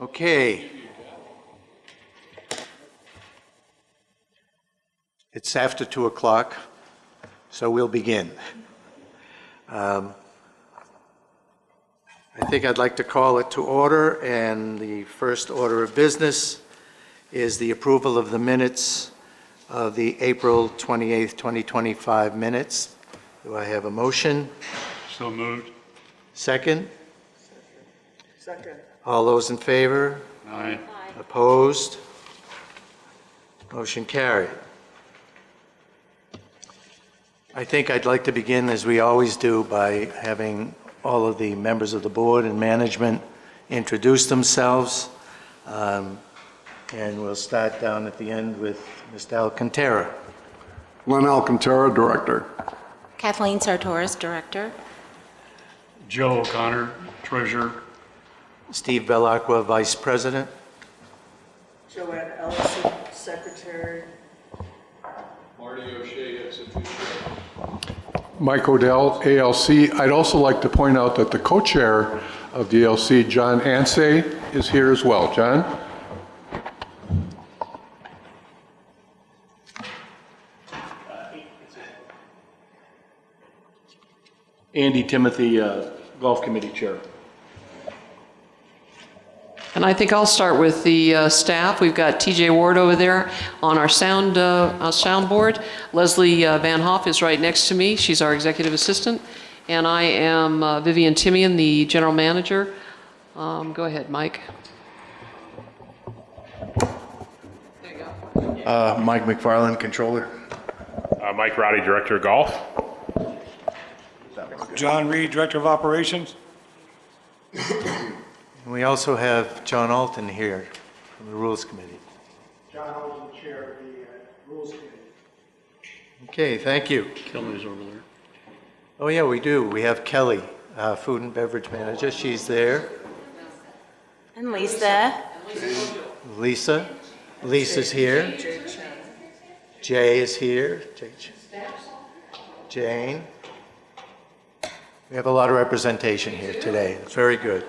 Okay. It's after 2 o'clock, so we'll begin. I think I'd like to call it to order, and the first order of business is the approval of the minutes of the April 28th, 2025 minutes. Do I have a motion? So moved. Second? Second. All those in favor? Aye. Opposed? Motion carried. I think I'd like to begin, as we always do, by having all of the members of the board and management introduce themselves. And we'll start down at the end with Mr. Alcantara. Len Alcantara, Director. Kathleen Sartoris, Director. Joe O'Connor, Treasurer. Steve Bellacqua, Vice President. Joanne Ellison, Secretary. Marty O'Shea, ex officio. Mike Odell, ALC. I'd also like to point out that the co-chair of the ALC, John Ansay, is here as well. John? Andy Timothy, Golf Committee Chair. And I think I'll start with the staff. We've got TJ Ward over there on our soundboard. Leslie Van Hoff is right next to me. She's our executive assistant. And I am Vivian Timian, the general manager. Go ahead, Mike. There you go. Mike McFarland, Controller. Mike Roddy, Director of Golf. John Reed, Director of Operations. We also have John Alton here from the Rules Committee. John Alton, Chair of the Rules Committee. Okay, thank you. Kelly's over there. Oh yeah, we do. We have Kelly, Food and Beverage Manager. She's there. And Lisa. Lisa. Lisa's here. Jay is here. Jane. We have a lot of representation here today. It's very good.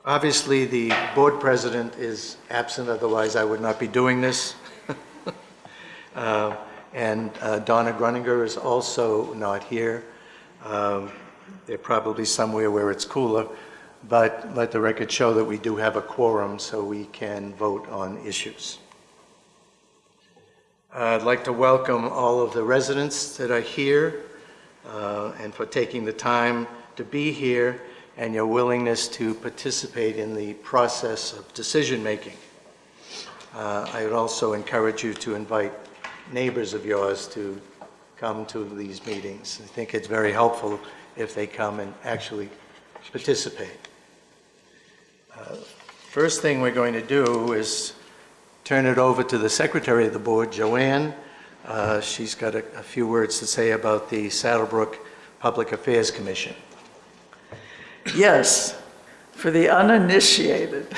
Obviously, the board president is absent, otherwise I would not be doing this. And Donna Gruninger is also not here. They're probably somewhere where it's cooler, but let the record show that we do have a quorum so we can vote on issues. I'd like to welcome all of the residents that are here and for taking the time to be here and your willingness to participate in the process of decision-making. I would also encourage you to invite neighbors of yours to come to these meetings. I think it's very helpful if they come and actually participate. First thing we're going to do is turn it over to the Secretary of the Board, Joanne. She's got a few words to say about the Saddlebrook Public Affairs Commission. Yes, for the uninitiated.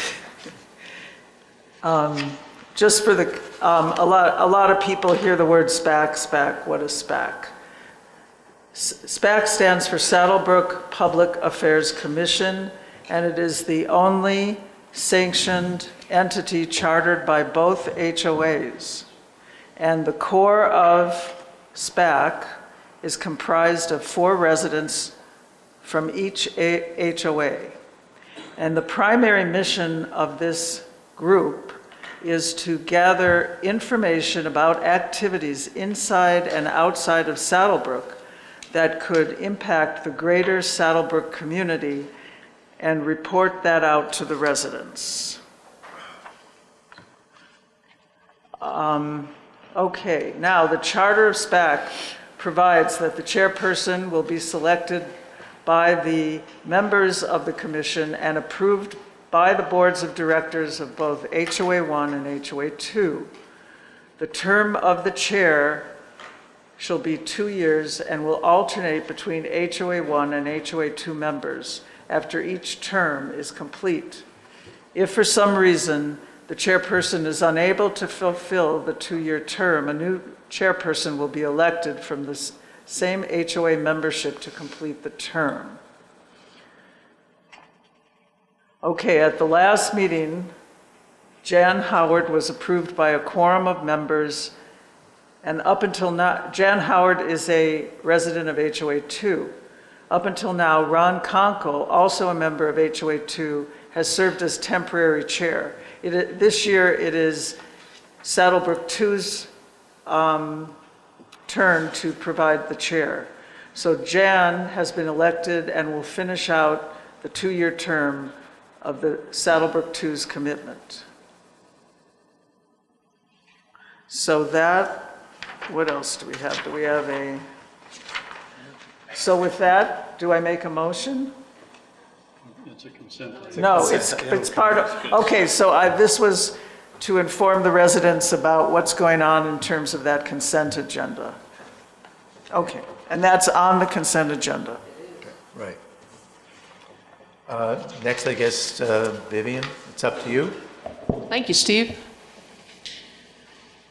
Just for the, a lot of people hear the word SPAC. What is SPAC? SPAC stands for Saddlebrook Public Affairs Commission, and it is the only sanctioned entity chartered by both HOAs. And the core of SPAC is comprised of 4 residents from each HOA. And the primary mission of this group is to gather information about activities inside and outside of Saddlebrook that could impact the greater Saddlebrook community and report that out to the residents. Okay, now the charter of SPAC provides that the chairperson will be selected by the members of the commission and approved by the boards of directors of both HOA 1 and HOA 2. The term of the chair shall be 2 years and will alternate between HOA 1 and HOA 2 members after each term is complete. If for some reason the chairperson is unable to fulfill the 2-year term, a new chairperson will be elected from the same HOA membership to complete the term. Okay, at the last meeting, Jan Howard was approved by a quorum of members, and up until now, Jan Howard is a resident of HOA 2. Up until now, Ron Conkle, also a member of HOA 2, has served as temporary chair. This year, it is Saddlebrook 2's turn to provide the chair. So Jan has been elected and will finish out the 2-year term of the Saddlebrook 2's commitment. So that, what else do we have? Do we have a, so with that, do I make a motion? It's a consent. No, it's part of, okay, so this was to inform the residents about what's going on in terms of that consent agenda. Okay, and that's on the consent agenda. Right. Next, I guess, Vivian, it's up to you. Thank you, Steve.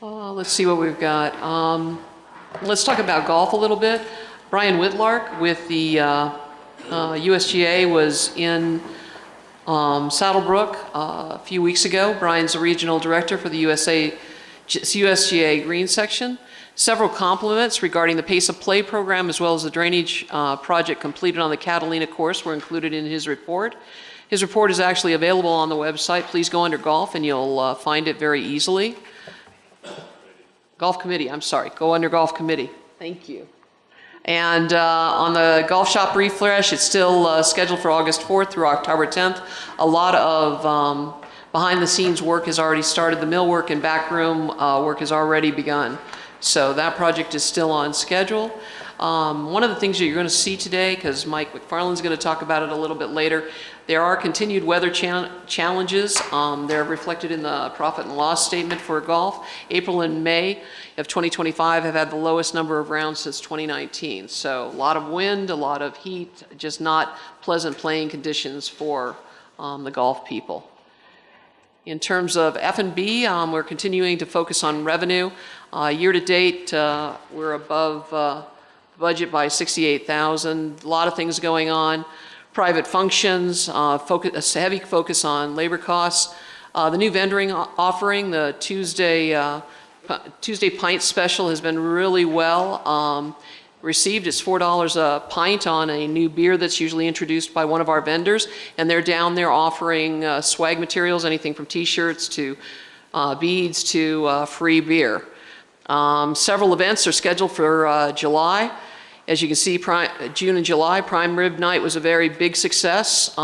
Let's see what we've got. Let's talk about golf a little bit. Brian Whitlark with the USGA was in Saddlebrook a few weeks ago. Brian's the regional director for the USGA Green Section. Several compliments regarding the Pace of Play program as well as the drainage project completed on the Catalina course were included in his report. His report is actually available on the website. Please go under golf and you'll find it very easily. Golf committee, I'm sorry, go under golf committee. Thank you. And on the golf shop refresh, it's still scheduled for August 4th through October 10th. A lot of behind the scenes work has already started. The millwork and backroom work has already begun. So that project is still on schedule. One of the things that you're going to see today, because Mike McFarland's going to talk about it a little bit later, there are continued weather challenges. They're reflected in the profit and loss statement for golf. April and May of 2025 have had the lowest number of rounds since 2019. So a lot of wind, a lot of heat, just not pleasant playing conditions for the golf people. In terms of F&B, we're continuing to focus on revenue. Year to date, we're above budget by $68,000. A lot of things going on. Private functions, a heavy focus on labor costs. The new vendoring offering, the Tuesday pint special, has been really well received. It's $4 a pint on a new beer that's usually introduced by one of our vendors, and they're down there offering swag materials, anything from t-shirts to beads to free beer. Several events are scheduled for July. As you can see, June and July, Prime Rib Night was a very big success.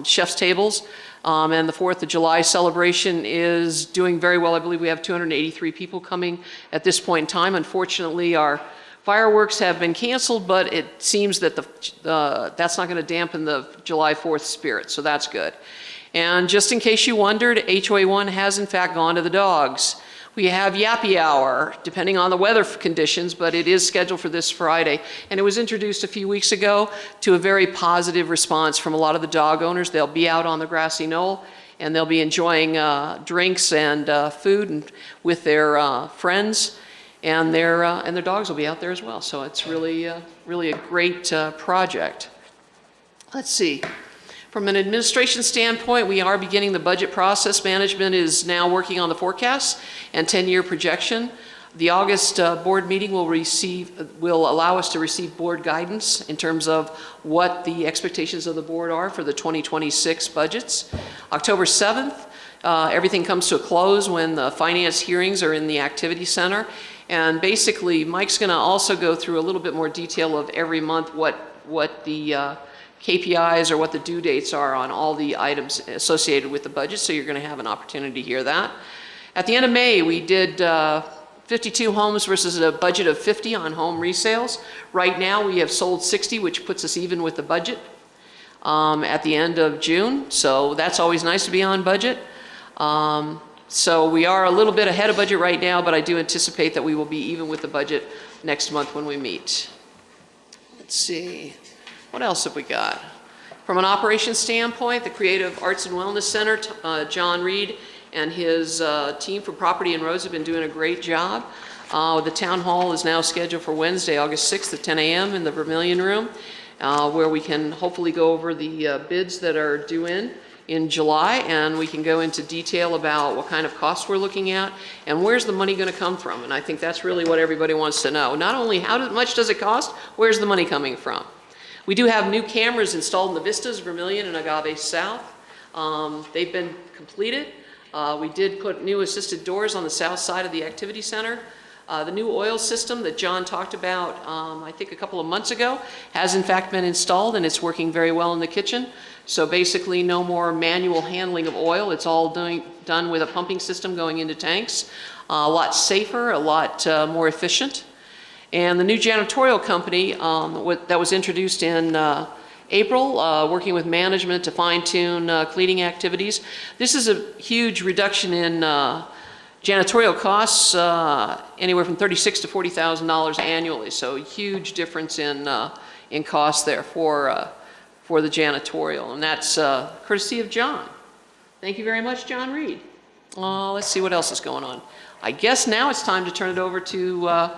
Chef's tables, and the 4th of July celebration is doing very well. I believe we have 283 people coming at this point in time. Unfortunately, our fireworks have been canceled, but it seems that that's not going to dampen the July 4th spirit, so that's good. And just in case you wondered, HOA 1 has in fact gone to the dogs. We have Yappy Hour, depending on the weather conditions, but it is scheduled for this Friday. And it was introduced a few weeks ago to a very positive response from a lot of the dog owners. They'll be out on the grassy knoll and they'll be enjoying drinks and food with their friends, and their dogs will be out there as well. So it's really, really a great project. Let's see. From an administration standpoint, we are beginning the budget process. Management is now working on the forecasts and 10-year projection. The August board meeting will allow us to receive board guidance in terms of what the expectations of the board are for the 2026 budgets. October 7th, everything comes to a close when the finance hearings are in the activity center. And basically, Mike's going to also go through a little bit more detail of every month what the KPIs or what the due dates are on all the items associated with the budget, so you're going to have an opportunity to hear that. At the end of May, we did 52 homes versus a budget of 50 on home resales. Right now, we have sold 60, which puts us even with the budget at the end of June, so that's always nice to be on budget. So we are a little bit ahead of budget right now, but I do anticipate that we will be even with the budget next month when we meet. Let's see. What else have we got? From an operations standpoint, the Creative Arts and Wellness Center, John Reed and his team for Property and Roads have been doing a great job. The town hall is now scheduled for Wednesday, August 6th at 10 a.m. in the Vermillion Room, where we can hopefully go over the bids that are due in in July, and we can go into detail about what kind of costs we're looking at and where's the money going to come from. And I think that's really what everybody wants to know. Not only much does it cost, where's the money coming from? We do have new cameras installed in the Vistas, Vermilion, and Agave South. They've been completed. We did put new assisted doors on the south side of the activity center. The new oil system that John talked about, I think a couple of months ago, has in fact been installed, and it's working very well in the kitchen. So basically no more manual handling of oil. It's all done with a pumping system going into tanks. A lot safer, a lot more efficient. And the new janitorial company that was introduced in April, working with management to fine-tune cleaning activities. This is a huge reduction in janitorial costs, anywhere from $36,000 to $40,000 annually. So a huge difference in cost there for the janitorial. And that's courtesy of John. Thank you very much, John Reed. Let's see what else is going on. I guess now it's time to turn it over to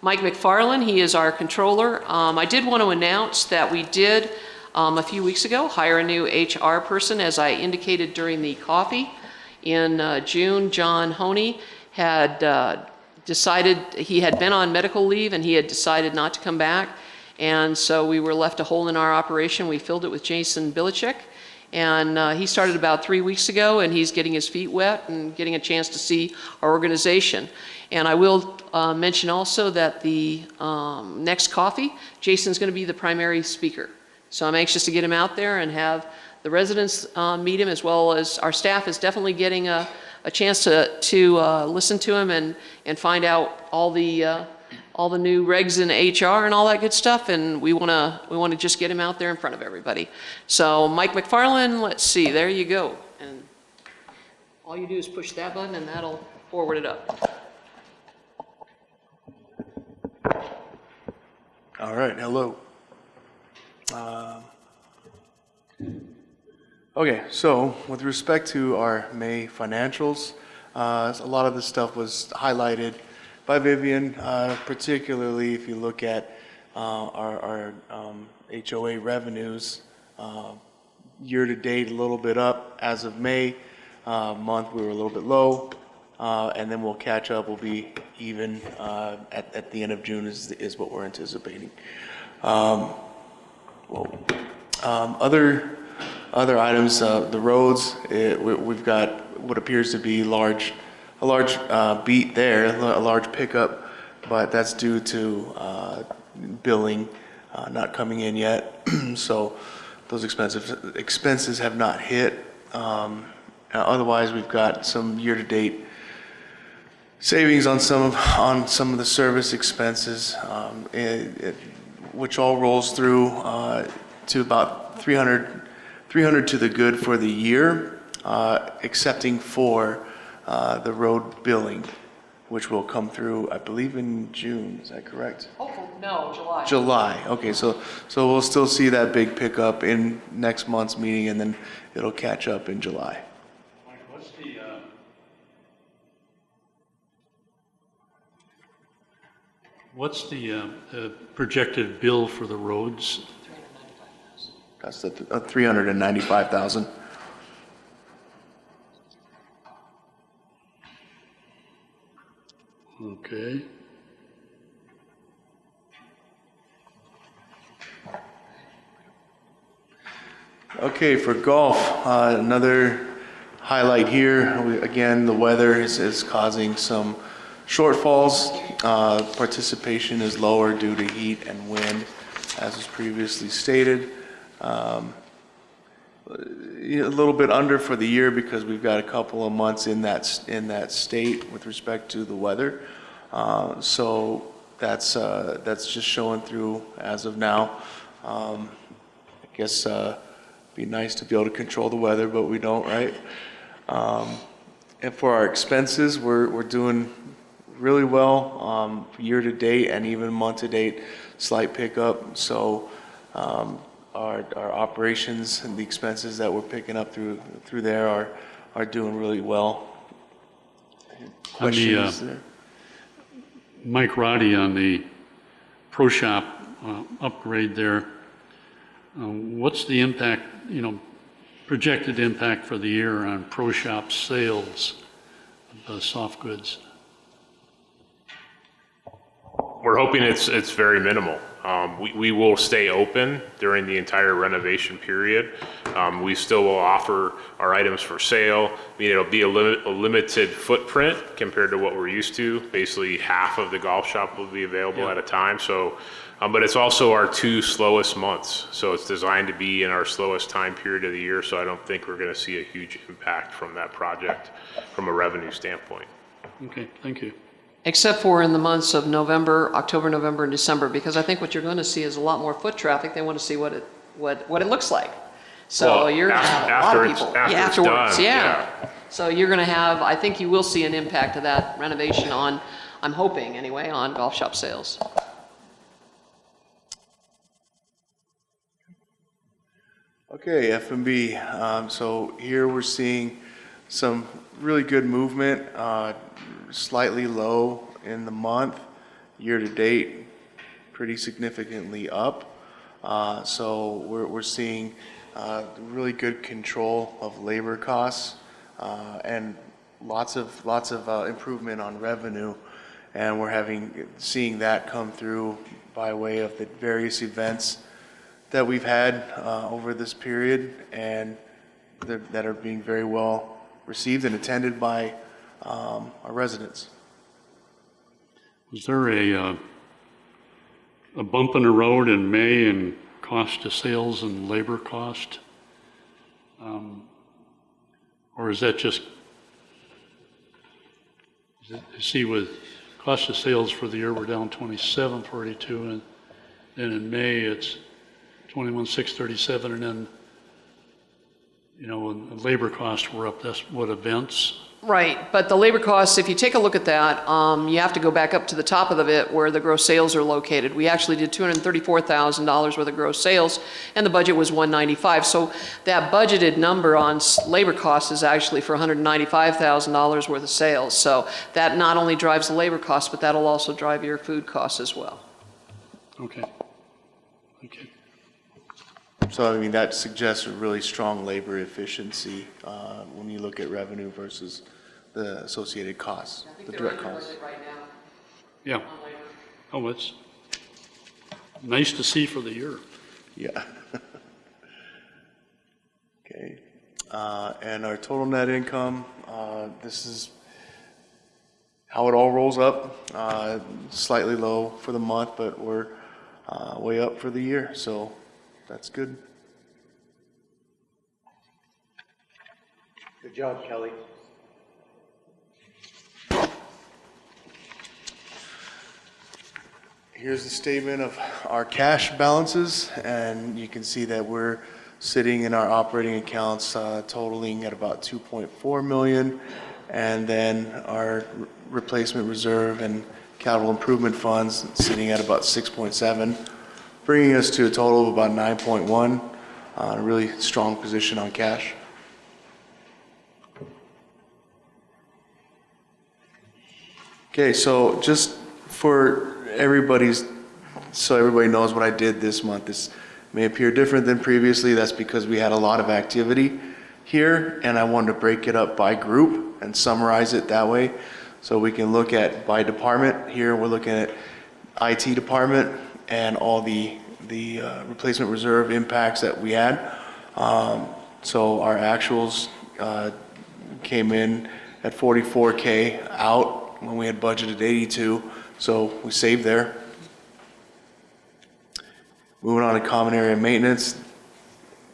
Mike McFarland. He is our controller. I did want to announce that we did, a few weeks ago, hire a new HR person, as I indicated during the coffee. In June, John Honey had decided, he had been on medical leave and he had decided not to come back. And so we were left a hole in our operation. We filled it with Jason Bilichek. And he started about 3 weeks ago, and he's getting his feet wet and getting a chance to see our organization. And I will mention also that the next coffee, Jason's going to be the primary speaker. So I'm anxious to get him out there and have the residents meet him, as well as our staff is definitely getting a chance to listen to him and find out all the new regs in HR and all that good stuff. And we want to just get him out there in front of everybody. So Mike McFarland, let's see, there you go. And all you do is push that button and that'll forward it up. All right, hello. Okay, so with respect to our May financials, a lot of this stuff was highlighted by Vivian, particularly if you look at our HOA revenues, year to date a little bit up. As of May month, we were a little bit low, and then we'll catch up. We'll be even at the end of June is what we're anticipating. Other items, the roads, we've got what appears to be a large beat there, a large pickup, but that's due to billing not coming in yet. So those expenses have not hit. Otherwise, we've got some year-to-date savings on some of the service expenses, which all rolls through to about 300 to the good for the year, excepting for the road billing, which will come through, I believe, in June. Is that correct? Hopefully, no, July. July. Okay, so we'll still see that big pickup in next month's meeting, and then it'll catch up in July. Mike, what's the projected bill for the roads? That's the 395,000. Okay. Okay, for golf, another highlight here. Again, the weather is causing some shortfalls. Participation is lower due to heat and wind, as was previously stated. A little bit under for the year because we've got a couple of months in that state with respect to the weather. So that's just showing through as of now. I guess it'd be nice to be able to control the weather, but we don't, right? And for our expenses, we're doing really well year to date and even month to date, slight pickup. So our operations and the expenses that we're picking up through there are doing really well. Questions there? Mike Roddy on the Pro Shop upgrade there. What's the impact, projected impact for the year on Pro Shop sales of soft goods? We're hoping it's very minimal. We will stay open during the entire renovation period. We still will offer our items for sale. I mean, it'll be a limited footprint compared to what we're used to. Basically, half of the golf shop will be available at a time. So, but it's also our 2 slowest months. So it's designed to be in our slowest time period of the year. So I don't think we're going to see a huge impact from that project from a revenue standpoint. Okay, thank you. Except for in the months of November, October, November, and December, because I think what you're going to see is a lot more foot traffic. They want to see what it looks like. So Well, you're going to have a lot of people. after it's Afterwards, done, yeah. So you're going to have, I think you will see an impact of that renovation on, I'm hoping anyway, on golf shop sales. Okay, F&B. So here we're seeing some really good movement, slightly low in the month. Year to date, pretty significantly up. So we're seeing really good control of labor costs and lots of improvement on revenue. And we're seeing that come through by way of the various events that we've had over this period, and that are being very well received and attended by our residents. Was there a bump in the road in May in cost of sales and labor cost? Or is that just, you see with cost of sales for the year, we're down 27.42, and then in May it's 21,637, and then, you know, when labor costs were up, that's what events? Right, but the labor costs, if you take a look at that, you have to go back up to the top of the bit where the gross sales are located. We actually did $234,000 worth of gross sales, and the budget was $195. So that budgeted number on labor costs is actually for $195,000 worth of sales. So that not only drives the labor costs, but that'll also drive your food costs as well. Okay. Okay. So, I mean, that suggests a really strong labor efficiency when you look at revenue versus the associated costs, the direct costs. Yeah. Oh, it's nice to see for the year. Yeah. Okay. And our total net income, this is how it all rolls up. Slightly low for the month, but we're way up for the year, so that's good. Good job, Kelly. Here's the statement of our cash balances, and you can see that we're sitting in our operating accounts totaling at about 2.4 million, and then our replacement reserve and capital improvement funds sitting at about 6.7, bringing us to a total of about 9.1, a really strong position on cash. Okay, so just for so everybody knows what I did this month. This may appear different than previously. That's because we had a lot of activity here, and I wanted to break it up by group and summarize it that way. So we can look at by department. Here we're looking at IT department and all the replacement reserve impacts that we had. So our actuals came in at 44K out when we had budgeted 82, so we saved there. Moving on to common area maintenance.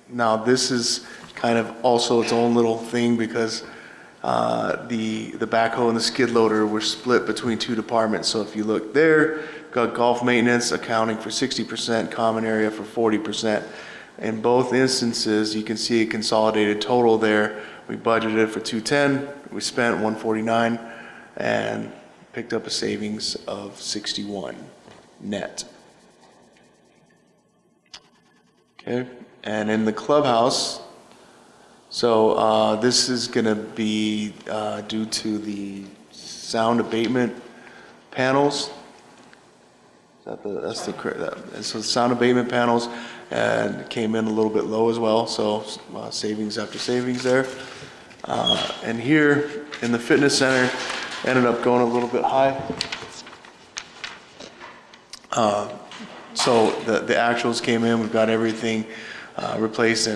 Now this is kind of also its own little thing because the backhoe and the skid loader were split between 2 departments. So if you look there, got golf maintenance accounting for 60%, common area for 40%. In both instances, you can see a consolidated total there. We budgeted for 210, we spent 149, and picked up a savings of 61 net. Okay, and in the clubhouse, so this is going to be due to the sound abatement panels. That's the correct, and so the sound abatement panels and came in a little bit low as well, so savings after savings there. And here in the fitness center, ended up going a little bit high. So the actuals came in, we've got everything replaced,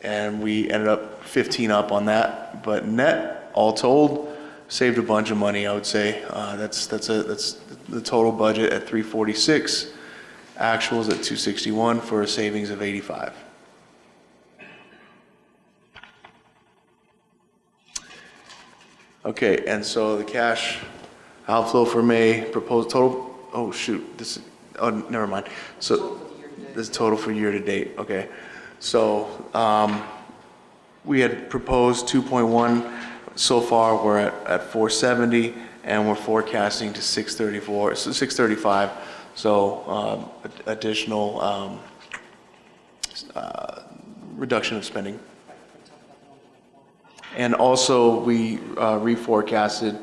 and we ended up 15 up on that. But net, all told, saved a bunch of money, I would say. That's the total budget at 346, actuals at 261 for a savings of 85. Okay, and so the cash outflow for May, proposed total, oh shoot, never mind. So this is total for year to date, okay. So we had proposed 2.1, so far we're at 470, and we're forecasting to 634, so 635. So additional reduction of spending. And also, we reforecasted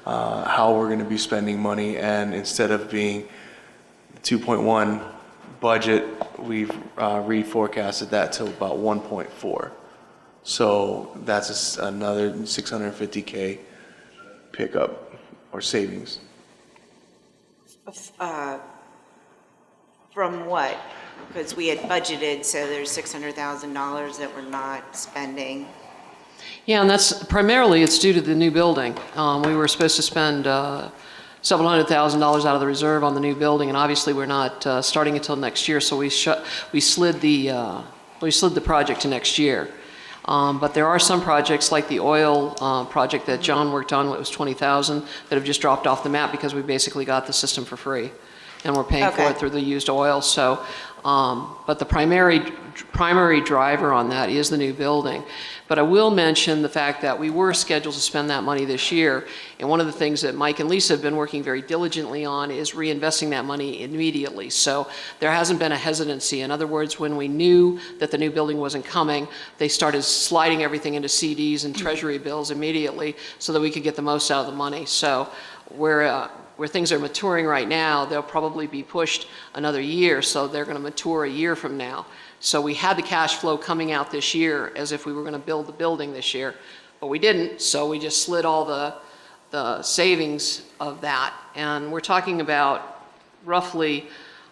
how we're going to be spending money, and instead of being 2.1 budget, we've reforecasted that to about 1.4. So that's another 650K pickup or savings. From what? Because we had budgeted, so there's $600,000 that we're not spending. Yeah, and that's primarily, it's due to the new building. We were supposed to spend several $100,000 out of the reserve on the new building, and obviously we're not starting until next year, so we slid the project to next year. But there are some projects like the oil project that John worked on, it was $20,000, that have just dropped off the map because we basically got the system for free, and we're paying for it through the used oil. So, but the primary driver on that is the new building. But I will mention the fact that we were scheduled to spend that money this year, and one of the things that Mike and Lisa have been working very diligently on is reinvesting that money immediately. So there hasn't been a hesitancy. In other words, when we knew that the new building wasn't coming, they started sliding everything into CDs and treasury bills immediately so that we could get the most out of the money. So where things are maturing right now, they'll probably be pushed another year, so they're going to mature a year from now. So we had the cash flow coming out this year as if we were going to build the building this year, but we didn't, so we just slid all the savings of that. And we're talking about roughly,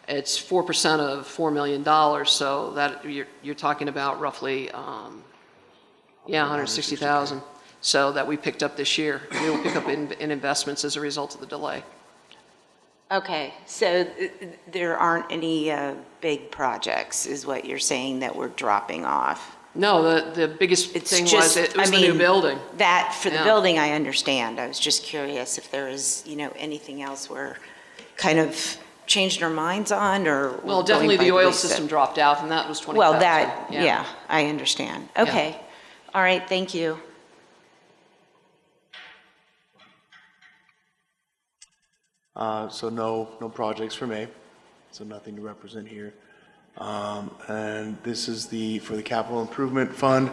it's 4% of $4 million, so that you're talking about roughly, yeah, 160,000. So that we picked up this year. We will pick up in investments as a result of the delay. Okay, so there aren't any big projects, is what you're saying, that we're dropping off? No, the biggest thing was the new building. That, for the building, I understand. I was just curious if there is, anything else we're kind of changing our minds on, or? Well, definitely the oil system dropped out, and that was 20,000. Well, that, yeah, I understand. Okay, Yeah. All right, thank you. So no projects for May, so nothing to represent here. And this is for the capital improvement fund.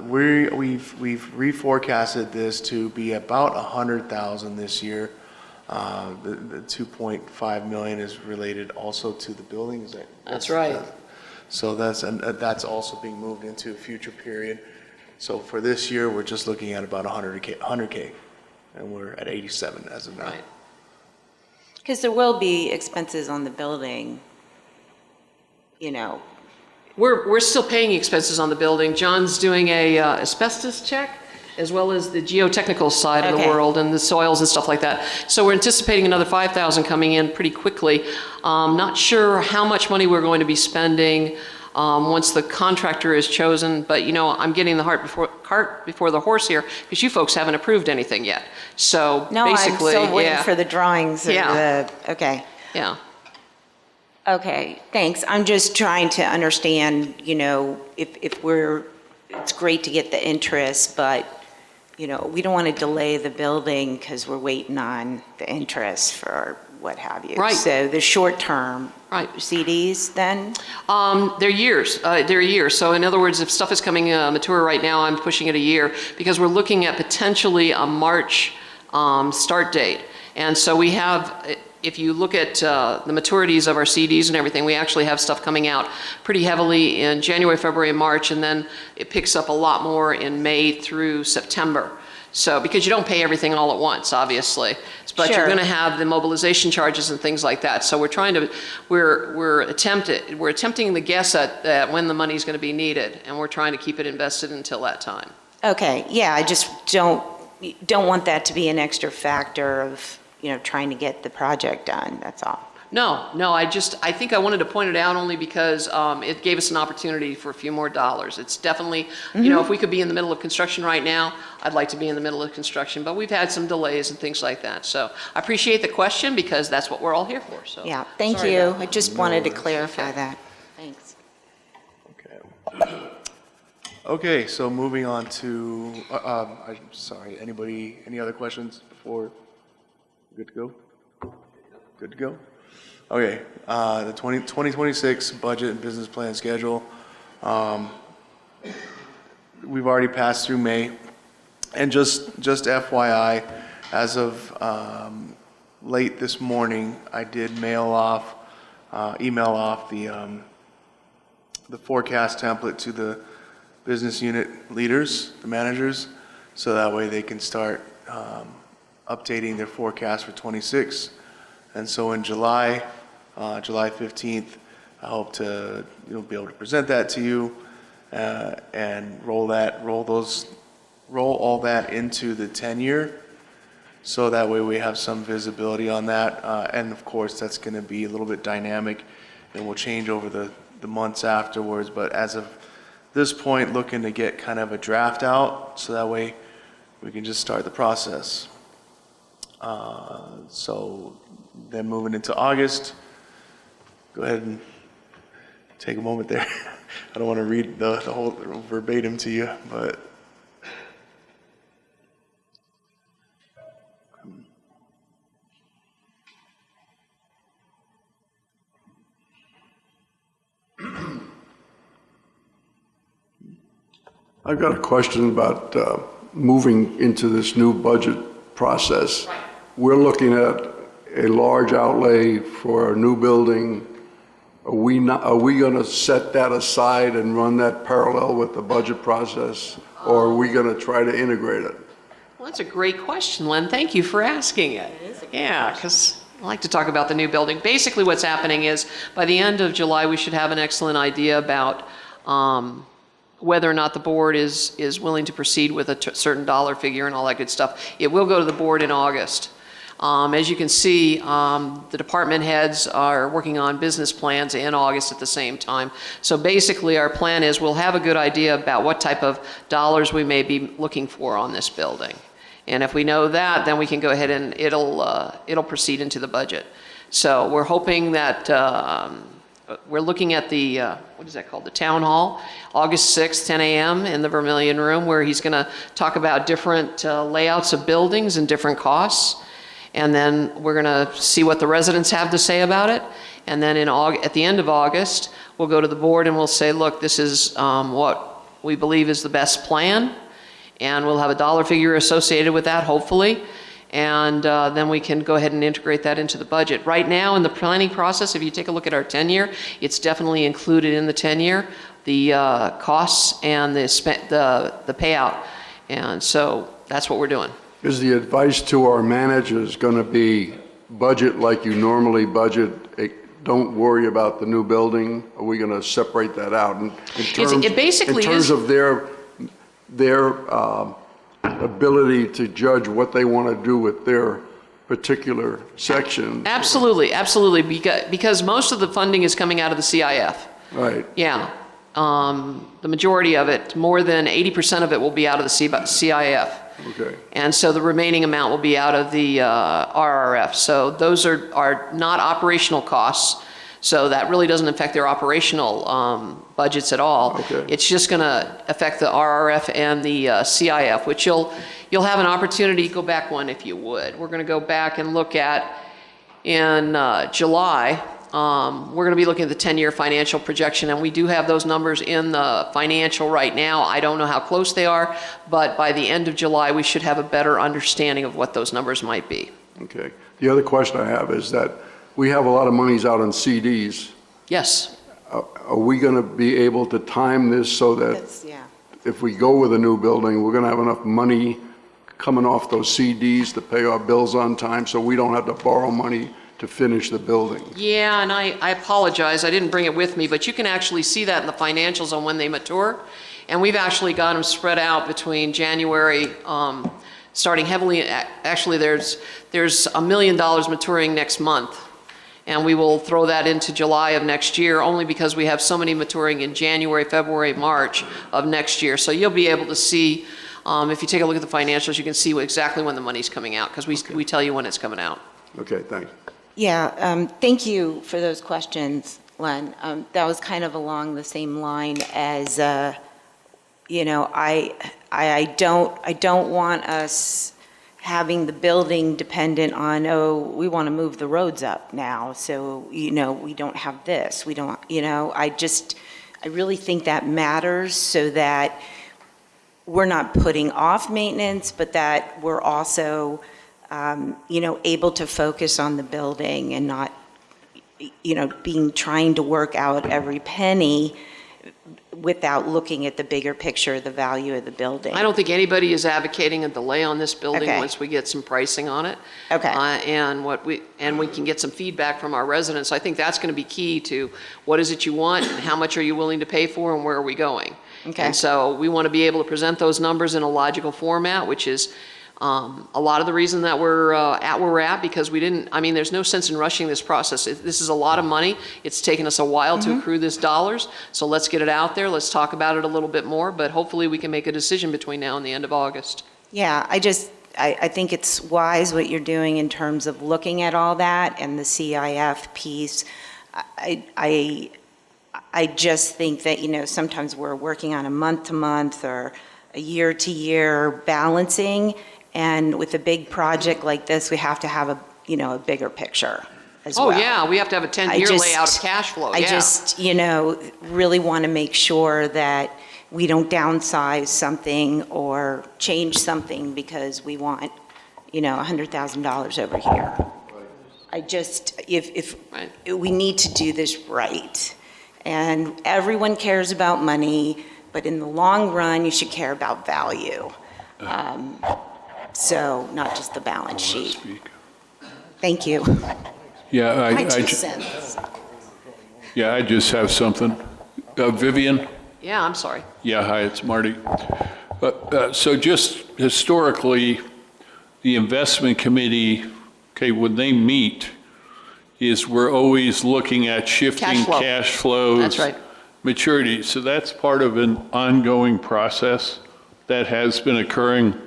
We've reforecasted this to be about 100,000 this year. The 2.5 million is related also to the building. Is that? That's right. So that's also being moved into a future period. So for this year, we're just looking at about 100K, and we're at 87 as of now. Right. Because there will be expenses on the building, We're still paying expenses on the building. John's doing a asbestos check, as well as the geotechnical side of the world and the soils and stuff like that. So we're anticipating another 5,000 coming in pretty quickly. Not sure how much money we're going to be spending once the contractor is chosen, but I'm getting the cart before the horse here, because you folks haven't approved anything yet. So No, basically, I'm still waiting for the drawings. Okay. Yeah. Okay, thanks. I'm just trying to understand, if it's great to get the interest, but, we don't want to delay the building because we're waiting on the interest for what have you. Right. So the short-term Right. CDs then? They're years. They're a year. So in other words, if stuff is coming mature right now, I'm pushing it a year because we're looking at potentially a March start date. And so we have if you look at the maturities of our CDs and everything, we actually have stuff coming out pretty heavily in January, February, and March, and then it picks up a lot more in May through September. So, because you don't pay everything all at once, obviously, but you're Sure. going to have the mobilization charges and things like that. So we're attempting to guess at when the money's going to be needed, and we're trying to keep it invested until that time. Okay, yeah, I just don't want that to be an extra factor of, trying to get the project done, that's all. No, I think I wanted to point it out only because it gave us an opportunity for a few more dollars. It's definitely, if we could be in the middle of construction right now, I'd like to be in the middle of construction, but we've had some delays and things like that. So I appreciate the question because that's what we're all here for, so. Yeah, thank sorry you. about I just wanted to clarify that. Thanks. Okay, so moving on to, I'm sorry, any other questions before? Good to go? Good to go? Okay, the 2026 budget and business plan schedule. We've already passed through May. And just FYI, as of late this morning, I did email off the forecast template to the business unit leaders, the managers, so that way they can start updating their forecast for 26. And so in July 15th, I hope to be able to present that to you and roll all that into the 10-year, so that way we have some visibility on that. And of course, that's going to be a little bit dynamic and will change over the months afterwards. But as of this point, looking to get kind of a draft out, so that way we can just start the process. So then moving into August, go ahead and take a moment there. I don't want to read the whole verbatim to you, but I've got a question about moving into this new budget process. We're looking at a large outlay for a new building. Are we going to set that aside and run that parallel with the budget process, or are we going to try to integrate it? Well, that's a great question, Len. Thank you for asking it. Yeah, because I like to talk about the new building. Basically, what's happening is by the end of July, we should have an excellent idea about whether or not the board is willing to proceed with a certain dollar figure and all that good stuff. It will go to the board in August. As you can see, the department heads are working on business plans in August at the same time. So basically, our plan is we'll have a good idea about what type of dollars we may be looking for on this building. And if we know that, then we can go ahead and it'll proceed into the budget. So we're hoping that we're looking at the, what is that called, the town hall, August 6th, 10 a.m. in the Vermillion Room, where he's going to talk about different layouts of buildings and different costs. And then we're going to see what the residents have to say about it. And then at the end of August, we'll go to the board and we'll say, look, this is what we believe is the best plan. And we'll have a dollar figure associated with that, hopefully. And then we can go ahead and integrate that into the budget. Right now in the planning process, if you take a look at our 10-year, it's definitely included in the 10-year, the costs and the payout. And so that's what we're doing. Is the advice to our managers going to be budget like you normally budget? Don't worry about the new building? Are we going to separate that out? It basically in terms is of their ability to judge what they want to do with their particular section. Absolutely, absolutely, because most of the funding is coming out of the CIF. Right. Yeah. The majority of it, more than 80% of it will be out of the CIF. Okay. And so the remaining amount will be out of the RRF. So those are not operational costs. So that really doesn't affect their operational budgets at all. Okay. It's just going to affect the RRF and the CIF, which you'll have an opportunity to go back one if you would. We're going to go back and look at in July. We're going to be looking at the 10-year financial projection, and we do have those numbers in the financial right now. I don't know how close they are, but by the end of July, we should have a better understanding of what those numbers might be. Okay. The other question I have is that we have a lot of monies out on CDs. Yes. Are we going to be able to time this so that That's, yeah. if we go with a new building, we're going to have enough money coming off those CDs to pay our bills on time so we don't have to borrow money to finish the building? Yeah, and I apologize, I didn't bring it with me, but you can actually see that in the financials on when they mature. And we've actually got them spread out between January, starting heavily, actually there's $1 million maturing next month. And we will throw that into July of next year, only because we have so many maturing in January, February, March of next year. So you'll be able to see, if you take a look at the financials, you can see exactly when the money's coming out, because we tell you when it's coming out. Okay, thanks. Yeah, thank you for those questions, Len. That was kind of along the same line as, you know, I don't want us having the building dependent on, oh, we want to move the roads up now, so, you know, we don't have this, we don't, you know, I really think that matters so that we're not putting off maintenance, but that we're also, you know, able to focus on the building and not, you know, trying to work out every penny without looking at the bigger picture, the value of the building. I don't think anybody is advocating a delay on this building Okay. once we get some pricing on it. Okay. And we can get some feedback from our residents. I think that's going to be key to what is it you want, and how much are you willing to pay for, and where are we going? Okay. And so we want to be able to present those numbers in a logical format, which is a lot of the reason that we're at where we're at, because there's no sense in rushing this process. This is a lot of money. It's taken us a while to accrue this dollars, so let's get it out there. Let's talk about it a little bit more, but hopefully we can make a decision between now and the end of August. Yeah, I think it's wise what you're doing in terms of looking at all that and the CIF piece. I just think that, you know, sometimes we're working on a month-to-month or a year-to-year balancing, and with a big project like this, we have to have a bigger picture as well. Oh, yeah, we have to have a 10-year layout of cash flow, I yeah. just, you know, really want to make sure that we don't downsize something or change something because we want, you know, $100,000 over here. I just, if we need to do this right. And everyone cares about money, but in the long run, you should care about value. So not just the balance sheet. Thank you. Yeah, My 2 cents. yeah, I just have something. Vivian? Yeah, I'm sorry. Yeah, hi, it's Marty. So just historically, the investment committee, okay, when they meet, we're always looking at shifting flow. cash flows. That's right. Maturity. So that's part of an ongoing process that has been occurring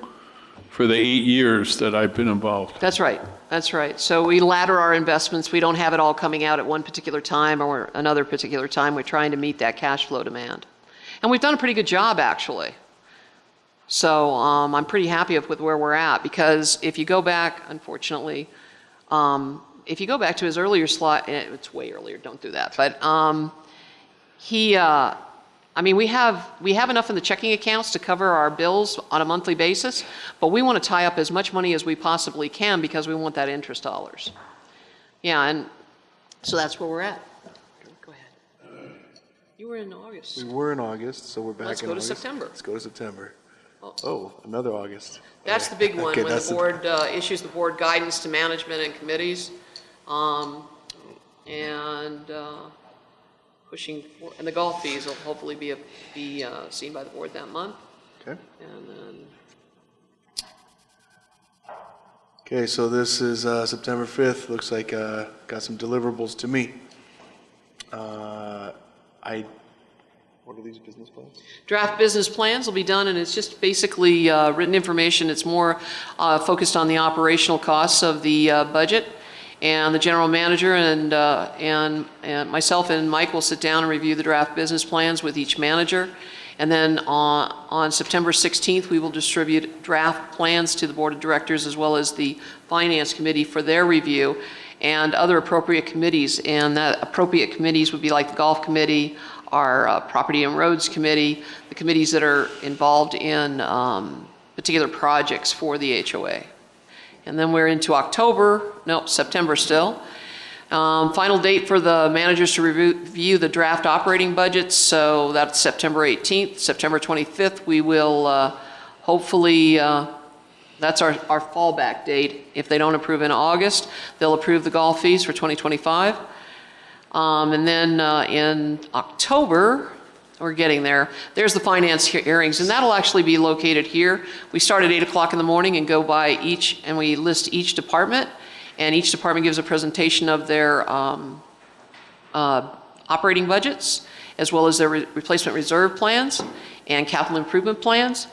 for the 8 years that I've been involved. That's right. That's right. So we ladder our investments. We don't have it all coming out at one particular time or another particular time. We're trying to meet that cash flow demand. And we've done a pretty good job, actually. So I'm pretty happy with where we're at, because if you go back, unfortunately, if you go back to his earlier slide, it's way earlier, don't do that, but we have enough in the checking accounts to cover our bills on a monthly basis, but we want to tie up as much money as we possibly can because we want that interest dollars. Yeah, and so that's where we're at. Go ahead. You were in August. We were in August, so we're back Let's in go to August. September. Let's go to September. Oh. Oh, another August. That's the big one, Okay, when that's the board issues the board guidance to management and committees. And the golf fees will hopefully be seen by the board that month. Okay. And then, Okay, so this is September 5th. Looks like got some deliverables to meet. What are these business plans? draft business plans will be done, and it's just basically written information. It's more focused on the operational costs of the budget. And the general manager and myself and Mike will sit down and review the draft business plans with each manager. And then on September 16th, we will distribute draft plans to the board of directors as well as the finance committee for their review and other appropriate committees. And that appropriate committees would be like the golf committee, our property and roads committee, the committees that are involved in particular projects for the HOA. And then we're into October, no, September still. Final date for the managers to review the draft operating budgets, so that's September 18th. September 25th, we will hopefully, that's our fallback date. If they don't approve in August, they'll approve the golf fees for 2025. And then in October, we're getting there, there's the finance hearings, and that'll actually be located here. We start at 8 o'clock in the morning and go by each, and we list each department, and each department gives a presentation of their operating budgets, as well as their replacement reserve plans and capital improvement plans.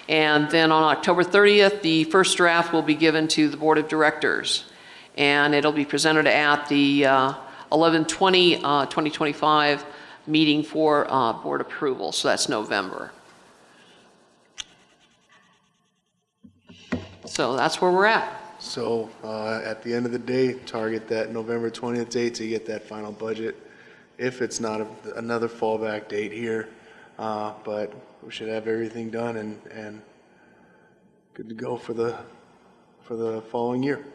And then on October 30th, the first draft will be given to the Board of Directors, and it'll be presented at the 11/20/2025 meeting for board approval, so that's November. So that's where we're at. So at the end of the day, target that November 20th date to get that final budget, if it's not another fallback date here. But we should have everything done and good to go for the following year.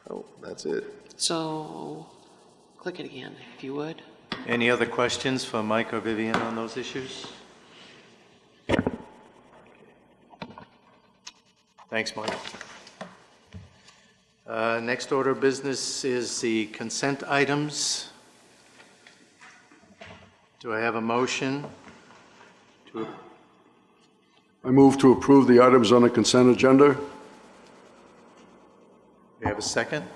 Oh, that's it. So click it again, if you would. Any other questions for Mike or Vivian on those issues? Thanks, Mike. Next order of business is the consent items. Do I have a motion to? I move to approve the items on the consent agenda. Do you have a second?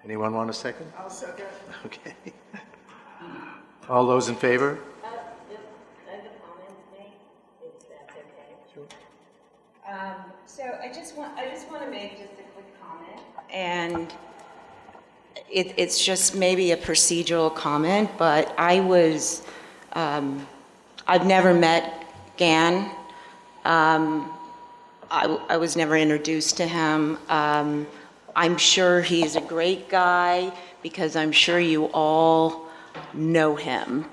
Anyone want a second? I'll second. Okay. All those in favor? So I just want to make just a quick comment, and it's just maybe a procedural comment, but I've never met Gan. I was never introduced to him. I'm sure he's a great guy because I'm sure you all know him.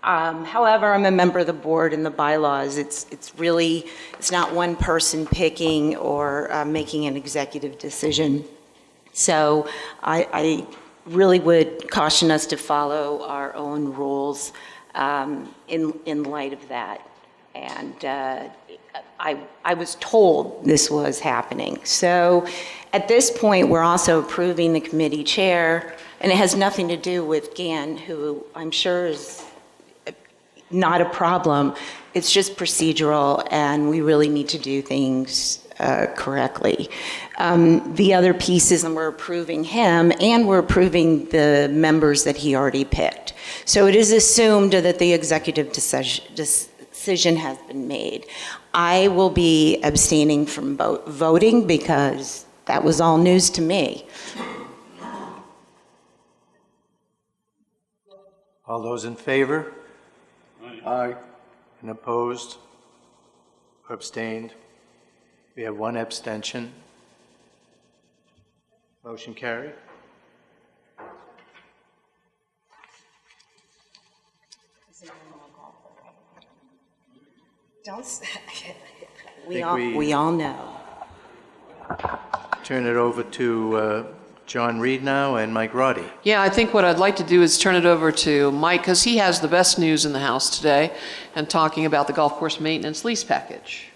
However, I'm a member of the board and the bylaws. It's not one person picking or making an executive decision. So I really would caution us to follow our own rules in light of that. And I was told this was happening. So at this point, we're also approving the committee chair, and it has nothing to do with Gan, who I'm sure is not a problem. It's just procedural, and we really need to do things correctly. The other pieces, and we're approving him, and we're approving the members that he already picked. So it is assumed that the executive decision has been made. I will be abstaining from voting because that was all news to me. All those in favor? Aye. And opposed? Or abstained? We have one abstention. Motion carried. We all know. Turn it over to John Reed now and Mike Roddy. Yeah, I think what I'd like to do is turn it over to Mike, because he has the best news in the house today, and talking about the golf course maintenance lease package.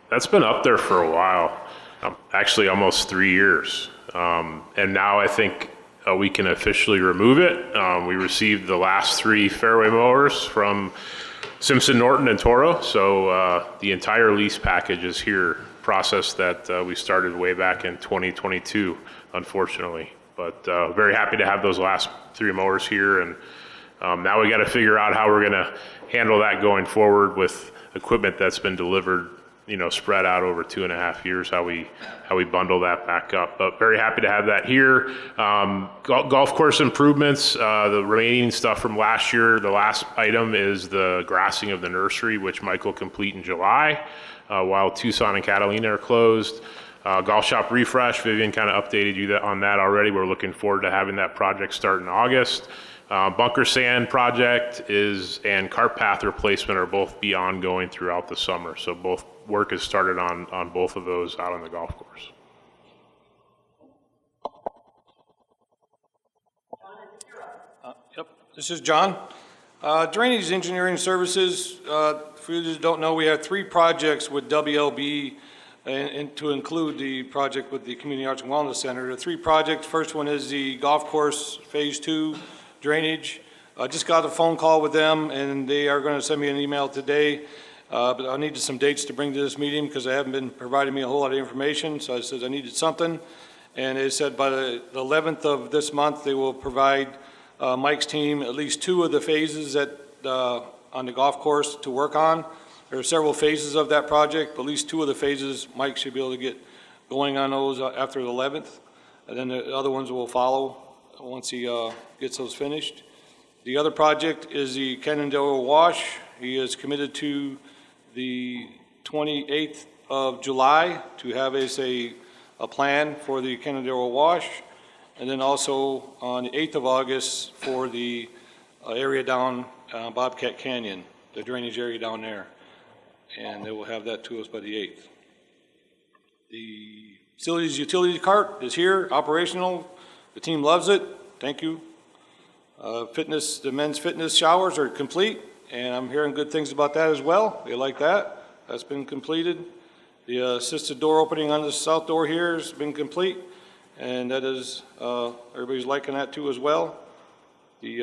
That's been up there for a while, actually almost 3 years. And now I think we can officially remove it. We received the last 3 fairway mowers from Simpson, Norton, and Toro. So the entire lease package is here, process that we started way back in 2022, unfortunately. But very happy to have those last 3 mowers here. And now we got to figure out how we're going to handle that going forward with equipment that's been delivered, spread out over 2.5 years, how we bundle that back up. But very happy to have that here. Golf course improvements, the remaining stuff from last year, the last item is the grassing of the nursery, which Mike will complete in July, while Tucson and Catalina are closed. Golf shop refresh, Vivian kind of updated you on that already. We're looking forward to having that project start in August. Bunker sand project and cart path replacement are both be ongoing throughout the summer. So both work has started on both of those out on the golf course. Yep, this is John. Drainage Engineering Services, for you that don't know, we have 3 projects with WLB and to include the project with the Community Arts and Wellness Center. The 3 projects, first one is the golf course Phase 2 drainage. I just got a phone call with them and they are going to send me an email today, but I needed some dates to bring to this meeting because they haven't been providing me a whole lot of information, so I said I needed something. And they said by the 11th of this month they will provide Mike's team at least 2 of the phases that on the golf course to work on. There are several phases of that project, but at least 2 of the phases Mike should be able to get going on those after the 11th, and then the other ones will follow once he gets those finished. The other project is the Canondale Wash. He is committed to the 28th of July to have us a plan for the Canondale Wash. And then also on the 8th of August for the area down Bobcat Canyon, the drainage area down there. And they will have that to us by the 8th. The facilities utility cart is here, operational. The team loves it. Thank you. The men's fitness showers are complete, and I'm hearing good things about that as well. They like that. That's been completed. The assisted door opening on the south door here has been complete. And that is, everybody's liking that too as well. The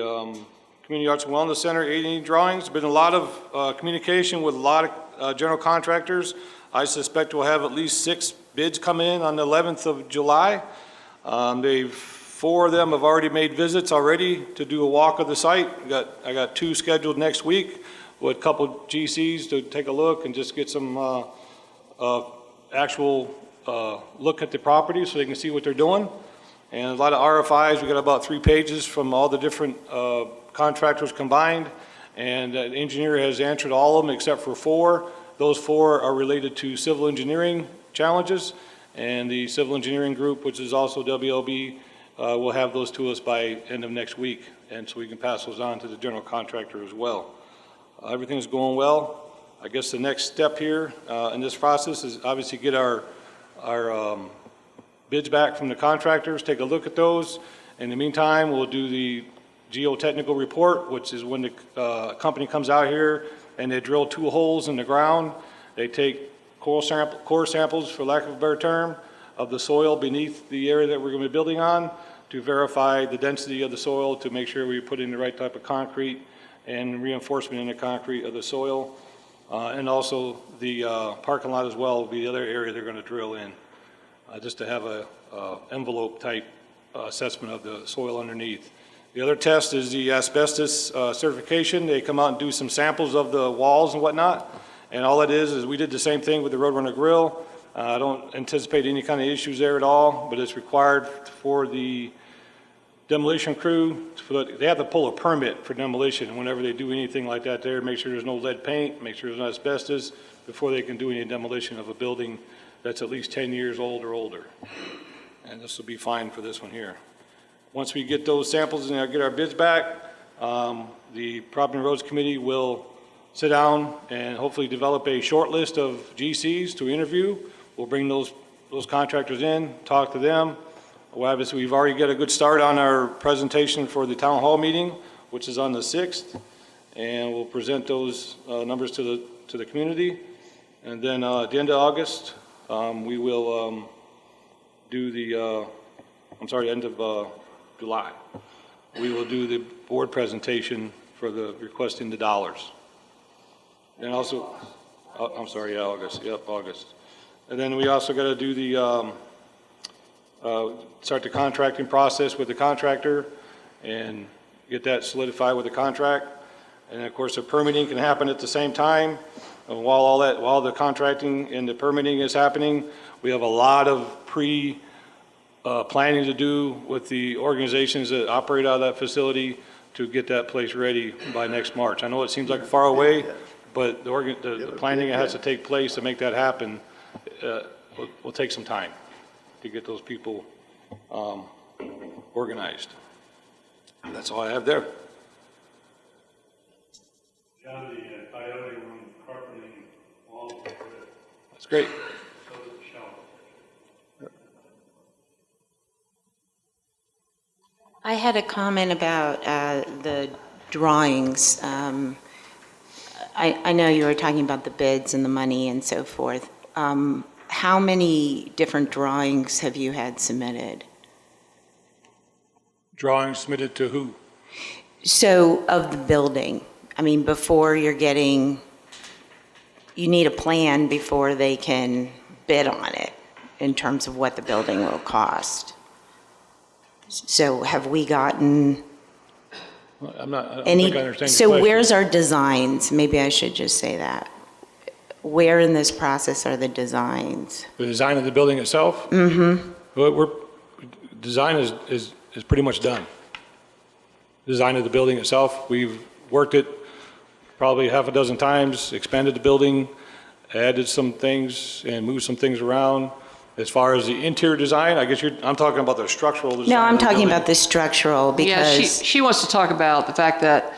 Community Arts and Wellness Center, 80 drawings, been a lot of communication with a lot of general contractors. I suspect we'll have at least 6 bids come in on the 11th of July. 4 of them have already made visits already to do a walk of the site. I got 2 scheduled next week with a couple GCs to take a look and just get some actual look at the property so they can see what they're doing. And a lot of RFIs. We got about 3 pages from all the different contractors combined, and the engineer has answered all of them except for 4. Those 4 are related to civil engineering challenges, and the civil engineering group, which is also WLB, will have those to us by end of next week, and so we can pass those on to the general contractor as well. Everything's going well. I guess the next step here in this process is obviously get our bids back from the contractors, take a look at those. In the meantime, we'll do the geotechnical report, which is when the company comes out here and they drill 2 holes in the ground. They take core samples, for lack of a better term, of the soil beneath the area that we're going to be building on to verify the density of the soil to make sure we put in the right type of concrete and reinforcement in the concrete of the soil. And also the parking lot as well will be the other area they're going to drill in, just to have a envelope type assessment of the soil underneath. The other test is the asbestos certification. They come out and do some samples of the walls and whatnot. And all it is we did the same thing with the Roadrunner Grill. I don't anticipate any kind of issues there at all, but it's required for the demolition crew. They have to pull a permit for demolition, and whenever they do anything like that there, make sure there's no lead paint, make sure there's no asbestos before they can do any demolition of a building that's at least 10 years old or older. And this will be fine for this one here. Once we get those samples and get our bids back, the Property and Roads Committee will sit down and hopefully develop a short list of GCs to interview. We'll bring those contractors in, talk to them. Well, obviously, we've already got a good start on our presentation for the town hall meeting, which is on the 6th, and we'll present those numbers to the community. And then at the end of August, we will do the, end of July. We will do the board presentation for the requesting the dollars. And also, August, yep, August. And then we also got to do the, start the contracting process with the contractor and get that solidified with the contract. And of course, the permitting can happen at the same time. And while the contracting and the permitting is happening, we have a lot of planning to do with the organizations that operate out of that facility to get that place ready by next March. I know it seems like far away, but the planning that has to take place to make that happen we'll take some time to get those people organized. That's all I have there. John, the coyote room carpeting all over it, That's great. so is the shower. I had a comment about the drawings. I know you were talking about the bids and the money and so forth. How many different drawings have you had submitted? Drawings submitted to who? So, of the building, I mean, before you're getting, you need a plan before they can bid on it in terms of what the building will cost. So have we gotten I don't any, think I understand your so question. where's our designs? Maybe I should just say that. Where in this process are the designs? The design of the building itself? Mm-hmm. Design is pretty much done. Design of the building itself, we've worked it probably half a dozen times, expanded the building, added some things and moved some things around. As far as the interior design, I guess I'm talking about the structural design. No, I'm of the talking building. about the structural Yeah, because, she wants to talk about the fact that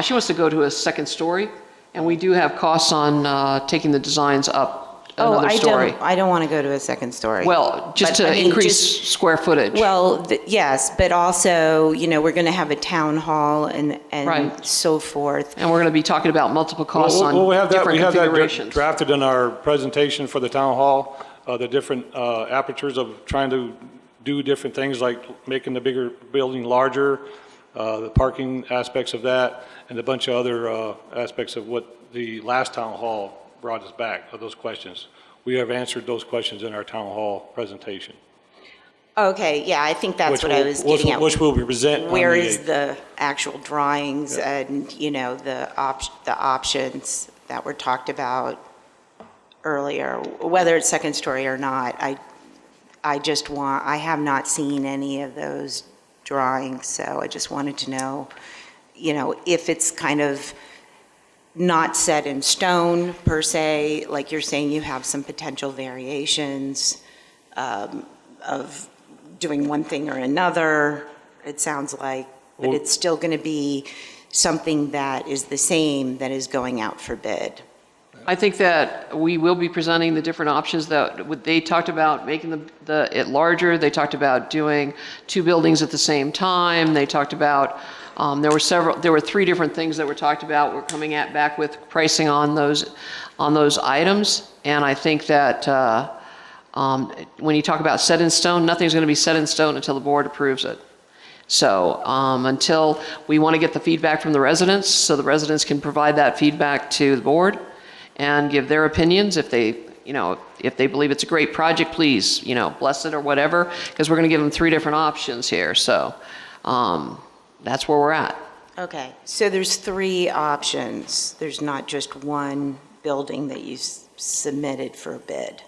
she wants to go to a second story, and we do have costs on taking the designs up another story. I don't want to go to a second story. Well, just But, to I mean, increase just- square footage. Well, yes, but also, we're going to have a town hall and Right. so forth. And we're going to be talking about multiple costs on we have that, different we have that configurations. drafted in our presentation for the town hall, the different apertures of trying to do different things like making the bigger building larger, the parking aspects of that, and a bunch of other aspects of what the last town hall brought us back, of those questions. We have answered those questions in our town hall presentation. Okay, yeah, I think that's what I was getting at. Which will be present on Where the is 8th. the actual drawings and, the options that were talked about earlier, whether it's second story or not? I have not seen any of those drawings, so I just wanted to know, if it's kind of not set in stone per se, like you're saying you have some potential variations of doing one thing or another, it sounds like, but it's still going to be something that is the same that is going out for bid. I think that we will be presenting the different options that they talked about making it larger. They talked about doing 2 buildings at the same time. They talked about there were 3 different things that were talked about. We're coming back with pricing on those items, and I think that when you talk about set in stone, nothing's going to be set in stone until the board approves it. So until we want to get the feedback from the residents, so the residents can provide that feedback to the board and give their opinions. If they believe it's a great project, please, bless it or whatever, because we're going to give them 3 different options here. So that's where we're at. Okay, so there's 3 options. There's not just one building that you submitted for a bid.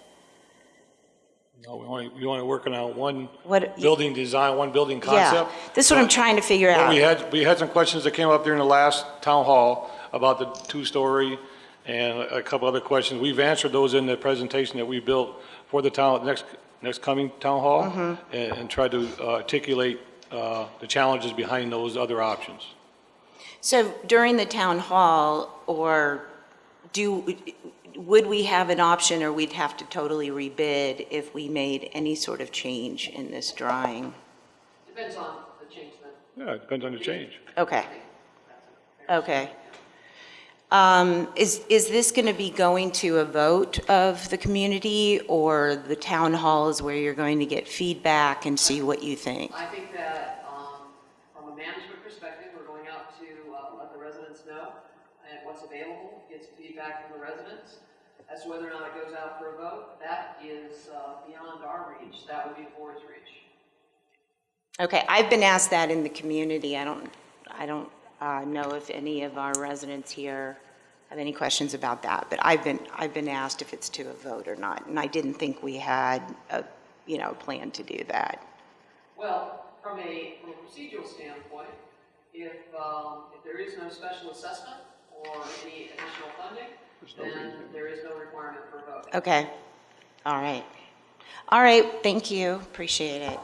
No, we want to work on one What- building design, one building Yeah, concept. this is what I'm trying to figure out. We had some questions that came up during the last town hall about the 2-story and a couple other questions. We've answered those in the presentation that we built for the next coming town hall Mm-hmm. and tried to articulate the challenges behind those other options. So during the town hall, or would we have an option, or we'd have to totally rebid if we made any sort of change in this drawing? Depends on the change then. Yeah, it depends on the change. Okay. Okay. Is this going to be going to a vote of the community, or the town hall is where you're going to get feedback and see what you think? I think that from a management perspective, we're going out to let the residents know and what's available, get some feedback from the residents. As to whether or not it goes out for a vote, that is beyond our reach. That would be the board's reach. Okay, I've been asked that in the community. I don't know if any of our residents here have any questions about that, but I've been asked if it's to a vote or not, and I didn't think we had a plan to do that. Well, from a procedural standpoint, if there is no special assessment or any additional funding, then there is no requirement for a vote. Okay, All right. All right, thank you, appreciate it.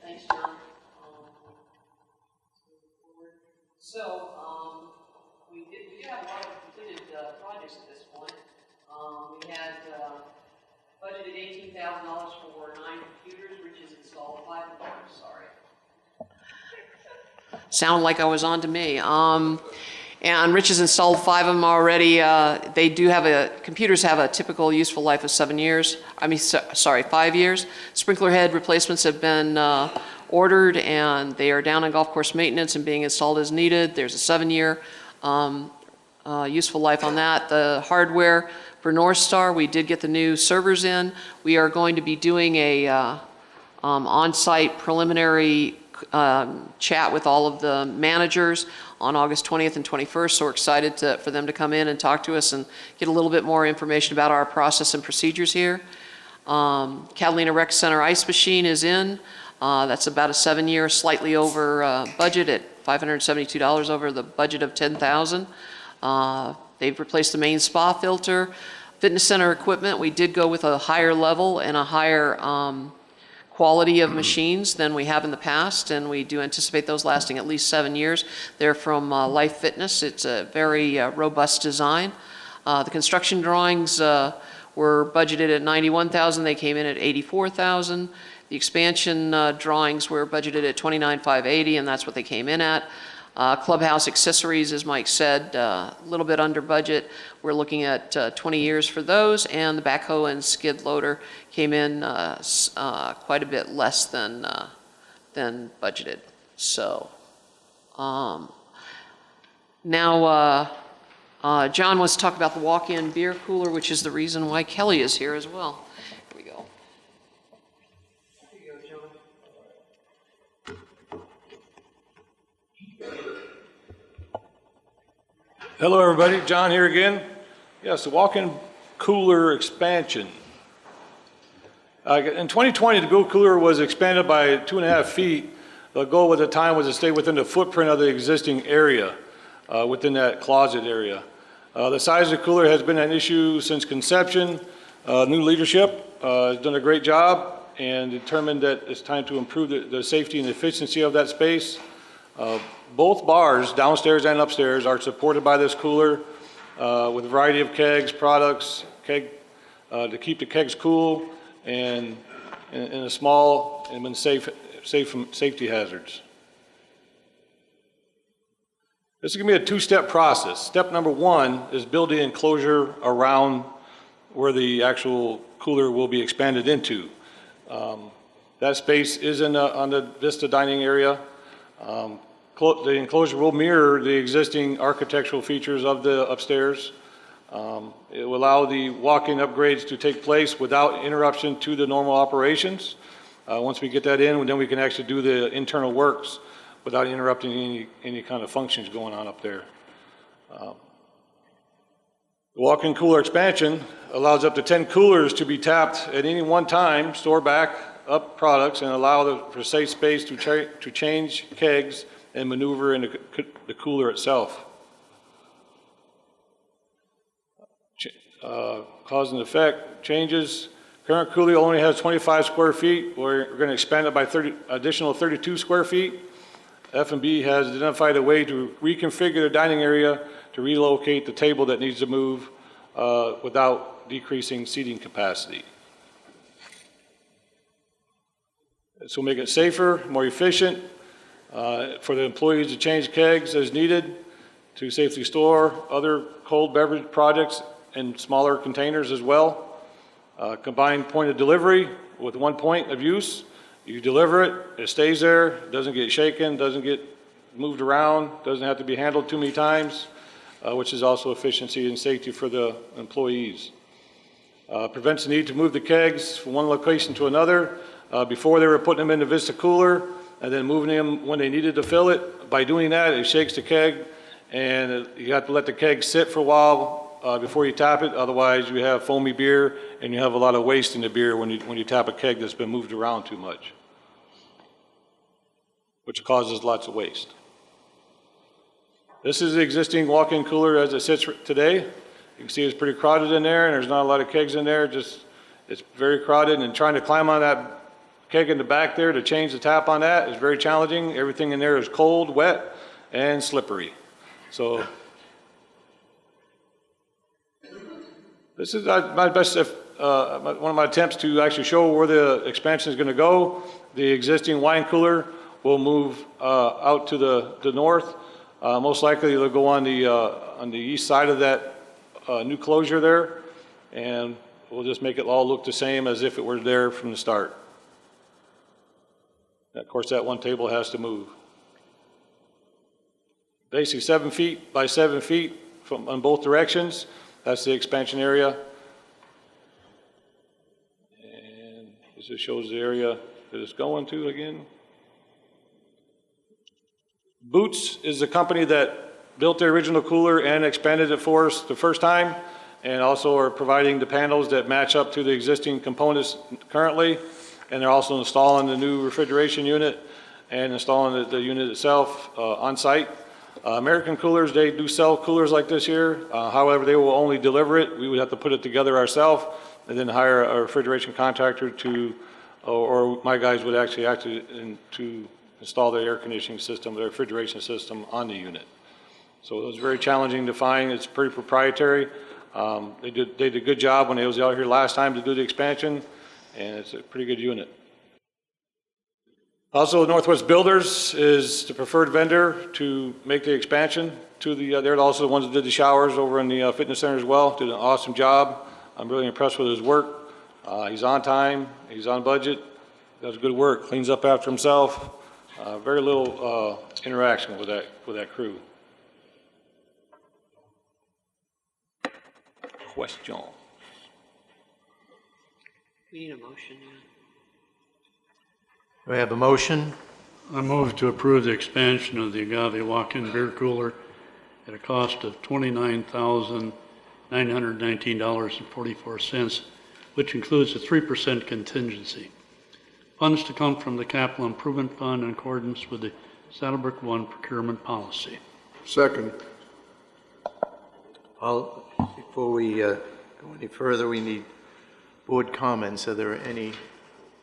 Thanks, John. So, we do have a lot of completed projects at this point. We had budgeted $18,000 for 9 computers, which is installed 5 of them, sorry. Sound like I was on to me. And Rich has installed 5 of them already. They do have computers have a typical useful life of 7 years. 5 years. Sprinkler head replacements have been ordered, and they are down on golf course maintenance and being installed as needed. There's a 7-year useful life on that. The hardware for North Star, we did get the new servers in. We are going to be doing a on-site preliminary chat with all of the managers on August 20th and 21st, so we're excited for them to come in and talk to us and get a little bit more information about our process and procedures here. Catalina Rec Center ice machine is in. That's about a 7-year, slightly over budget at $572 over the budget of $10,000. They've replaced the main spa filter. Fitness center equipment, we did go with a higher level and a higher quality of machines than we have in the past, and we do anticipate those lasting at least 7 years. They're from Life Fitness. It's a very robust design. The construction drawings were budgeted at $91,000. They came in at $84,000. The expansion drawings were budgeted at $29,580, and that's what they came in at. Clubhouse accessories, as Mike said, a little bit under budget. We're looking at 20 years for those, and the backhoe and skid loader came in quite a bit less than budgeted. So now John wants to talk about the walk-in beer cooler, which is the reason why Kelly is here as well. Here we go. Here you go, John. Hello, everybody. John here again. Yes, the walk-in cooler expansion. In 2020, the Go Cooler was expanded by 2.5 feet. The goal at the time was to stay within the footprint of the existing area, within that closet area. The size of the cooler has been an issue since conception. New leadership has done a great job and determined that it's time to improve the safety and efficiency of that space. Both bars, downstairs and upstairs, are supported by this cooler with a variety of kegs, products, to keep the kegs cool and in a small and safe from safety hazards. This is going to be a 2-step process. Step number 1 is build the enclosure around where the actual cooler will be expanded into. That space is on the Vista dining area. The enclosure will mirror the existing architectural features of the upstairs. It will allow the walk-in upgrades to take place without interruption to the normal operations. Once we get that in, then we can actually do the internal works without interrupting any kind of functions going on up there. The walk-in cooler expansion allows up to 10 coolers to be tapped at any one time, store back up products, and allow for safe space to change kegs and maneuver in the cooler itself. Cause and effect changes. Current cooler only has 25 square feet. We're going to expand it by additional 32 square feet. F&B has identified a way to reconfigure the dining area to relocate the table that needs to move without decreasing seating capacity. This will make it safer, more efficient, for the employees to change kegs as needed, to safely store other cold beverage products in smaller containers as well. Combined point of delivery with 1 point of use. You deliver it, it stays there, doesn't get shaken, doesn't get moved around, doesn't have to be handled too many times, which is also efficiency and safety for the employees. Prevents the need to move the kegs from one location to another. Before they were putting them in the Vista cooler and then moving them when they needed to fill it. By doing that, it shakes the keg, and you have to let the keg sit for a while before you tap it. Otherwise, you have foamy beer, and you have a lot of waste in the beer when you tap a keg that's been moved around too much, which causes lots of waste. This is the existing walk-in cooler as it sits today. You can see it's pretty crowded in there, and there's not a lot of kegs in there. Just It's very crowded, and trying to climb on that keg in the back there to change the tap on that is very challenging. Everything in there is cold, wet, and slippery. So this is my best, one of my attempts to actually show where the expansion is going to go. The existing wine cooler will move out to the north. Most likely it'll go on the east side of that new closure there, and we'll just make it all look the same as if it were there from the start. And of course, that one table has to move. Basically 7 feet by 7 feet on both directions. That's the expansion area. And this just shows the area that it's going to again. Boots is the company that built the original cooler and expanded it for us the first time, and also are providing the panels that match up to the existing components currently. And they're also installing the new refrigeration unit and installing the unit itself on site. American Coolers, they do sell coolers like this here. However, they will only deliver it. We would have to put it together ourselves and then hire a refrigeration contractor to, or my guys would actually to install the air conditioning system, the refrigeration system on the unit. So it was very challenging to find. It's pretty proprietary. They did a good job when they was out here last time to do the expansion, and it's a pretty good unit. Also, Northwest Builders is the preferred vendor to make the expansion to the, they're also the ones that did the showers over in the fitness center as well. Did an awesome job. I'm really impressed with his work. He's on time, he's on budget, does good work, cleans up after himself. Very little interaction with that crew. Question. We need a motion. Do I have a motion? I move to approve the expansion of the Agave walk-in beer cooler at a cost of $29,919.44, which includes a 3% contingency. Funds to come from the Capital Improvement Fund in accordance with the Saddlebrook One procurement policy. Second. Before we go any further, we need board comments. Are there any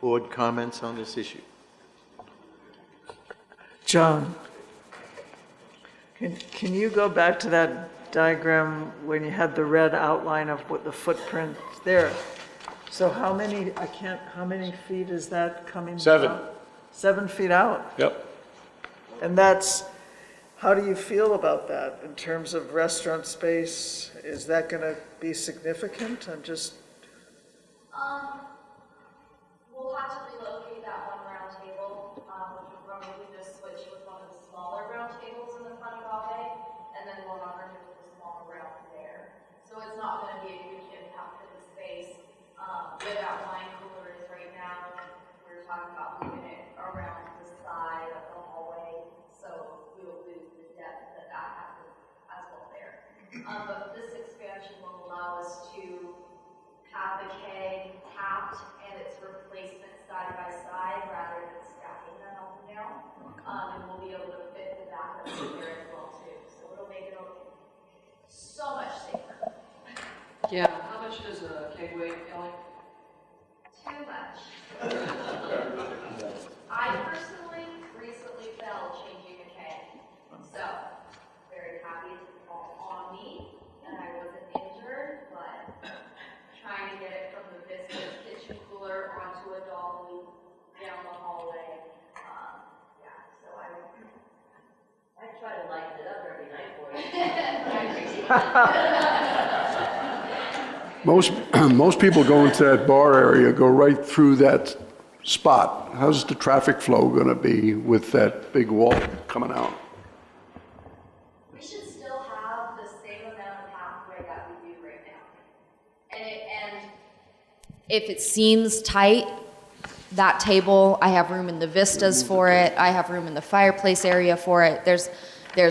board comments on this issue? John, can you go back to that diagram when you had the red outline of what the footprint there? So how many feet is that coming? 7. Out? 7 feet out? Yep. And how do you feel about that in terms of restaurant space? Is that going to be significant? We'll have to relocate that one round table, which will probably just switch with one of the smaller round tables in the front of Ave, and then we'll have room with the smaller round there. So it's not going to be a huge impact to the space. Where that wine cooler is right now, we're talking about moving it around the side of the hallway, so we will lose the depth that happens as well there. But this expansion will allow us to have the keg tapped and its replacement side by side rather than stacking them up and down. And we'll be able to fit the backup in there as well too. So it'll make it so much safer. Yeah, how much does a keg weigh, Kelly? Too much. I personally recently fell changing a keg. So very happy to fall on me and I wasn't injured, but trying to get it from the Vista kitchen cooler onto a dolly down the hallway. So I try to lighten it up every night for you. Most people go into that bar area, go right through that spot. How's the traffic flow going to be with that big wall coming out? We should still have the same amount of pathway that we do right now. And if it seems tight, that table, I have room in the vistas for it. I have room in the fireplace area for it. There's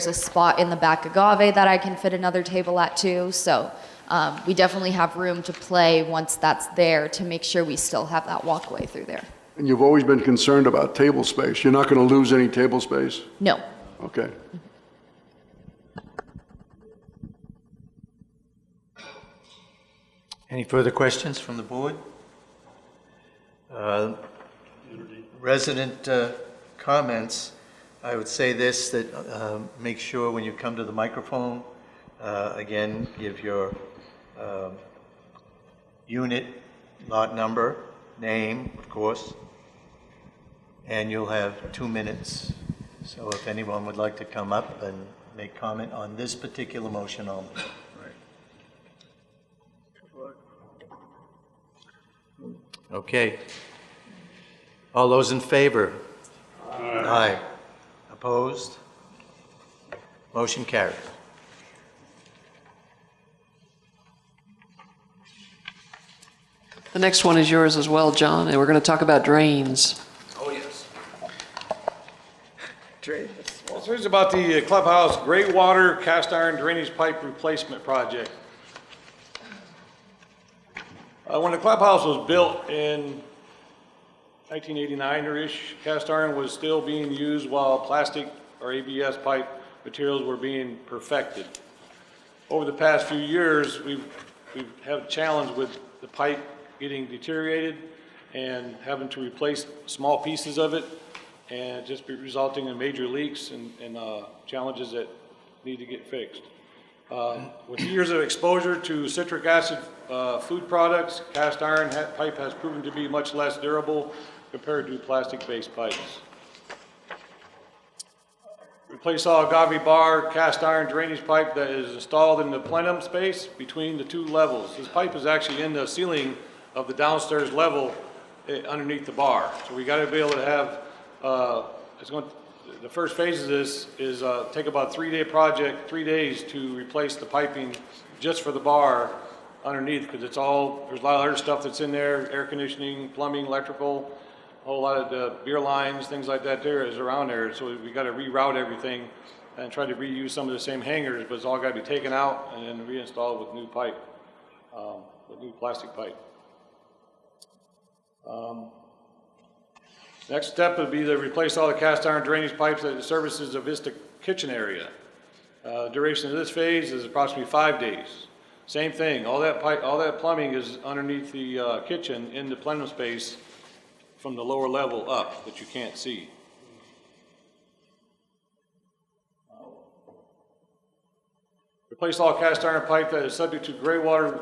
a spot in the back agave that I can fit another table at too. So we definitely have room to play once that's there to make sure we still have that walkway through there. And you've always been concerned about table space. You're not going to lose any table space? No. Okay. Any further questions from the board? Resident comments, I would say this, that make sure when you come to the microphone, again, give your unit, lot number, name, of course, and you'll have 2 minutes. So if anyone would like to come up and make comment on this particular motion only. Okay. All those in favor? Aye. Opposed? Motion carried. The next one is yours as well, John, and we're going to talk about drains. Oh, yes. Well, so here's about the clubhouse gray water cast iron drainage pipe replacement project. When the clubhouse was built in 1989-ish, cast iron was still being used while plastic or ABS pipe materials were being perfected. Over the past few years, we've had a challenge with the pipe getting deteriorated and having to replace small pieces of it, and just resulting in major leaks and challenges that need to get fixed. With years of exposure to citric acid food products, cast iron pipe has proven to be much less durable compared to plastic-based pipes. Replace all agave bar cast iron drainage pipe that is installed in the plenum space between the two levels. This pipe is actually in the ceiling of the downstairs level underneath the bar. So we got to be able to have, the first phase of this is take about a 3-day project, 3 days to replace the piping just for the bar underneath, because there's a lot of other stuff that's in there, air conditioning, plumbing, electrical, a whole lot of the beer lines, things like that there is around there. So we got to reroute everything and try to reuse some of the same hangers, but it's all got to be taken out and then reinstalled with new pipe, with new plastic pipe. Next step would be to replace all the cast iron drainage pipes that services the Vista kitchen area. Duration of this phase is approximately 5 days. Same thing, all that plumbing is underneath the kitchen in the plenum space from the lower level up that you can't see. Replace all cast iron pipe that is subject to gray water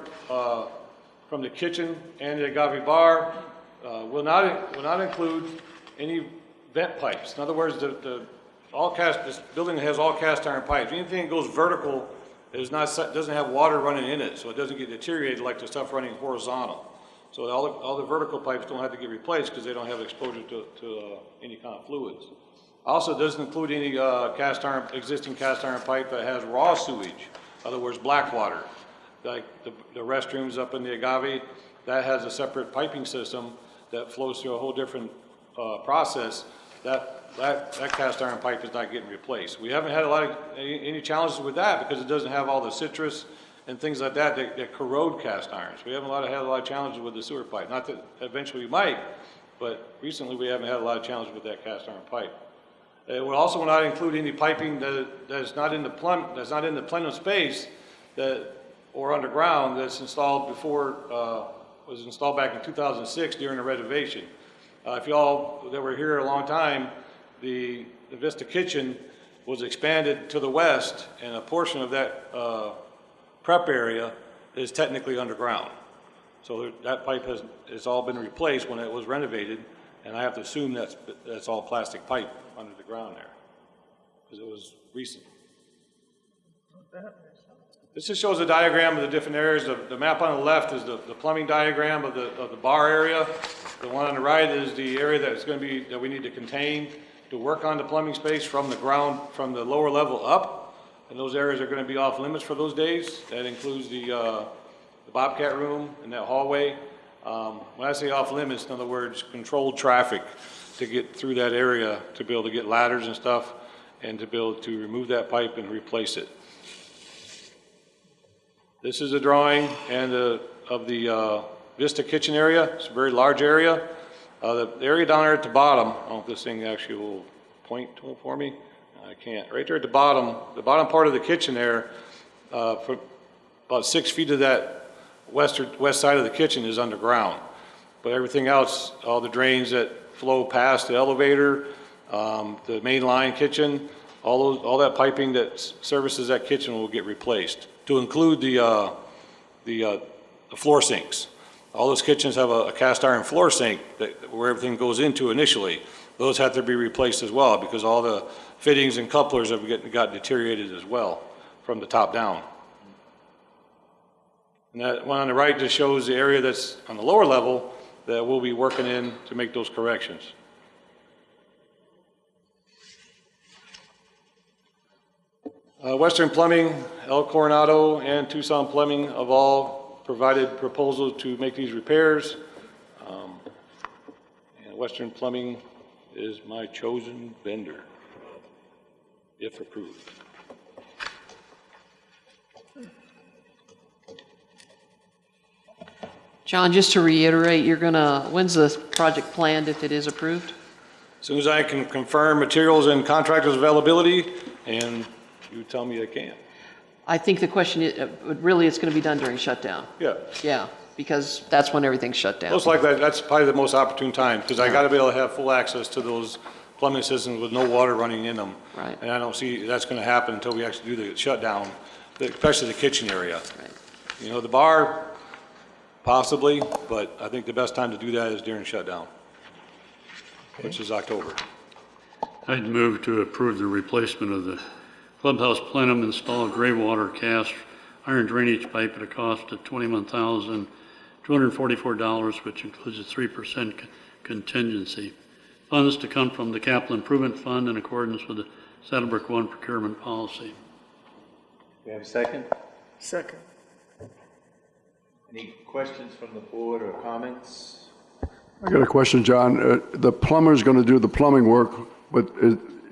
from the kitchen and the agave bar. Will not include any vent pipes. In other words, this building has all cast iron pipes. Anything that goes vertical doesn't have water running in it, so it doesn't get deteriorated like the stuff running horizontal. So all the vertical pipes don't have to get replaced because they don't have exposure to any kind of fluids. Also, it doesn't include any existing cast iron pipe that has raw sewage. In other words, black water, like the restrooms up in the agave. That has a separate piping system that flows through a whole different process. That cast iron pipe is not getting replaced. We haven't had any challenges with that because it doesn't have all the citrus and things like that corrode cast irons. We haven't had a lot of challenges with the sewer pipe. Not that eventually we might, but recently we haven't had a lot of challenges with that cast iron pipe. It will also not include any piping that's not in the plenum space or underground that's installed was installed back in 2006 during the renovation. If y'all that were here a long time, the Vista kitchen was expanded to the west, and a portion of that prep area is technically underground. So that pipe has all been replaced when it was renovated, and I have to assume that's all plastic pipe under the ground there, because it was recent. This just shows a diagram of the different areas. The map on the left is the plumbing diagram of the bar area. The one on the right is the area that we need to contain to work on the plumbing space from the ground, from the lower level up. And those areas are going to be off limits for those days. That includes the Bobcat room and that hallway. When I say off limits, in other words, controlled traffic to get through that area, to be able to get ladders and stuff, and to be able to remove that pipe and replace it. This is a drawing of the Vista kitchen area. It's a very large area. The area down there at the bottom, I don't know if this thing actually will point for me. I can't. Right there at the bottom part of the kitchen there, for about 6 feet of that west side of the kitchen is underground. But everything else, all the drains that flow past the elevator, the main line kitchen, all that piping that services that kitchen will get replaced, to include the floor sinks. All those kitchens have a cast iron floor sink where everything goes into initially. Those have to be replaced as well because all the fittings and couplers have got deteriorated as well from the top down. And that one on the right just shows the area that's on the lower level that we'll be working in to make those corrections. Western Plumbing, El Coronado, and Tucson Plumbing have all provided proposals to make these repairs. And Western Plumbing is my chosen vendor, if approved. John, just to reiterate, when's the project planned if it is approved? As soon as I can confirm materials and contractors' availability, and you tell me I can. I think the question is, really, it's going to be done during shutdown. Yeah. Yeah, because that's when everything's shut down. Most likely, that's probably the most opportune time, because I gotta be able to have full access to those plumbing systems with no water running in them. Right. And I don't see that's gonna happen until we actually do the shutdown, especially the kitchen area. Right. You know, the bar, possibly, but I think the best time to do that is during shutdown, which is October. I'd move to approve the replacement of the clubhouse plenum, install gray water cast iron drainage pipe at a cost of $21,244, which includes a 3% contingency. Funds to come from the Capital Improvement Fund in accordance with the Saddlebrook One procurement policy. Do you have a second? Second. Any questions from the board or comments? I got a question, John. The plumber's going to do the plumbing work, but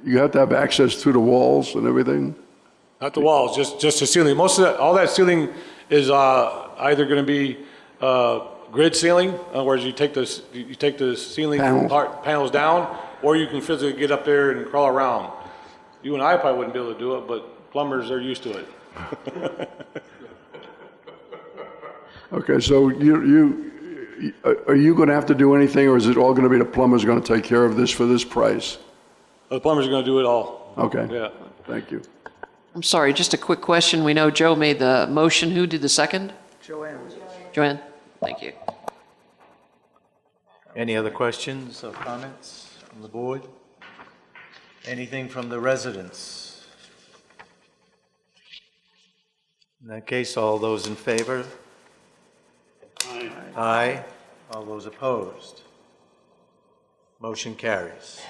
you have to have access through the walls and everything? Not the walls, just the ceiling. Most of that, all that ceiling is either gonna be grid ceiling, in other words, you take the ceiling panels down, or you can physically get up there and crawl around. You and I probably wouldn't be able to do it, but plumbers are used to it. Okay, so are you going to have to do anything, or is it all going to be the plumber's going to take care of this for this price? The plumber's gonna do it all. Okay. Yeah. Thank you. I'm sorry, just a quick question. We know Joe made the motion. Who did the second? Joanne. Joanne? Thank you. Any other questions or comments from the board? Anything from the residents? In that case, all those in favor? Aye. Aye. All those opposed? Motion carries.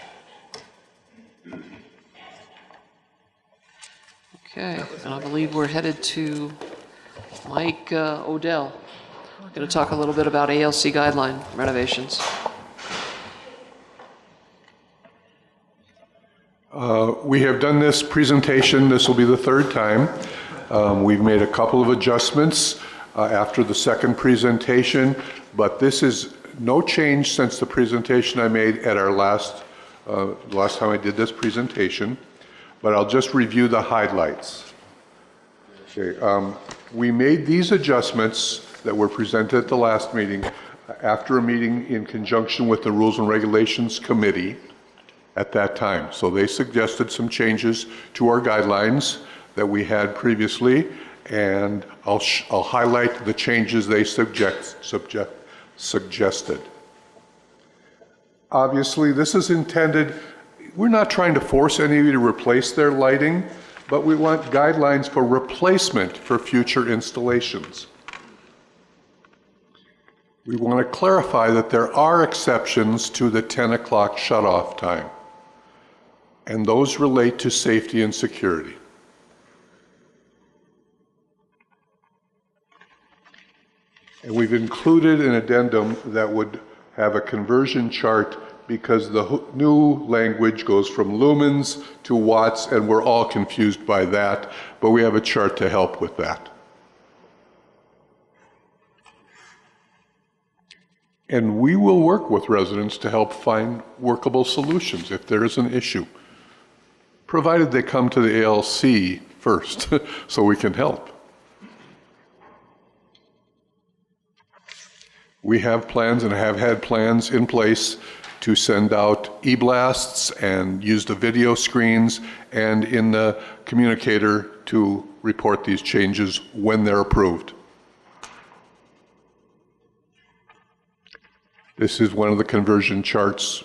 Okay, and I believe we're headed to Mike Odell. Going to talk a little bit about ALC guideline renovations. We have done this presentation. This will be the third time. We've made a couple of adjustments after the second presentation, but this is no change since the presentation I made at our last time I did this presentation, but I'll just review the highlights. Okay, we made these adjustments that were presented at the last meeting after a meeting in conjunction with the Rules and Regulations Committee at that time. So they suggested some changes to our guidelines that we had previously, and I'll highlight the changes they suggested. Obviously, this is intended, we're not trying to force any of you to replace their lighting, but we want guidelines for replacement for future installations. We want to clarify that there are exceptions to the 10 o'clock shut-off time, and those relate to safety and security. And we've included an addendum that would have a conversion chart because the new language goes from lumens to watts, and we're all confused by that, but we have a chart to help with that. And we will work with residents to help find workable solutions if there is an issue, provided they come to the ALC first so we can help. We have plans and have had plans in place to send out e-blasts and use the video screens and in the communicator to report these changes when they're approved. This is one of the conversion charts.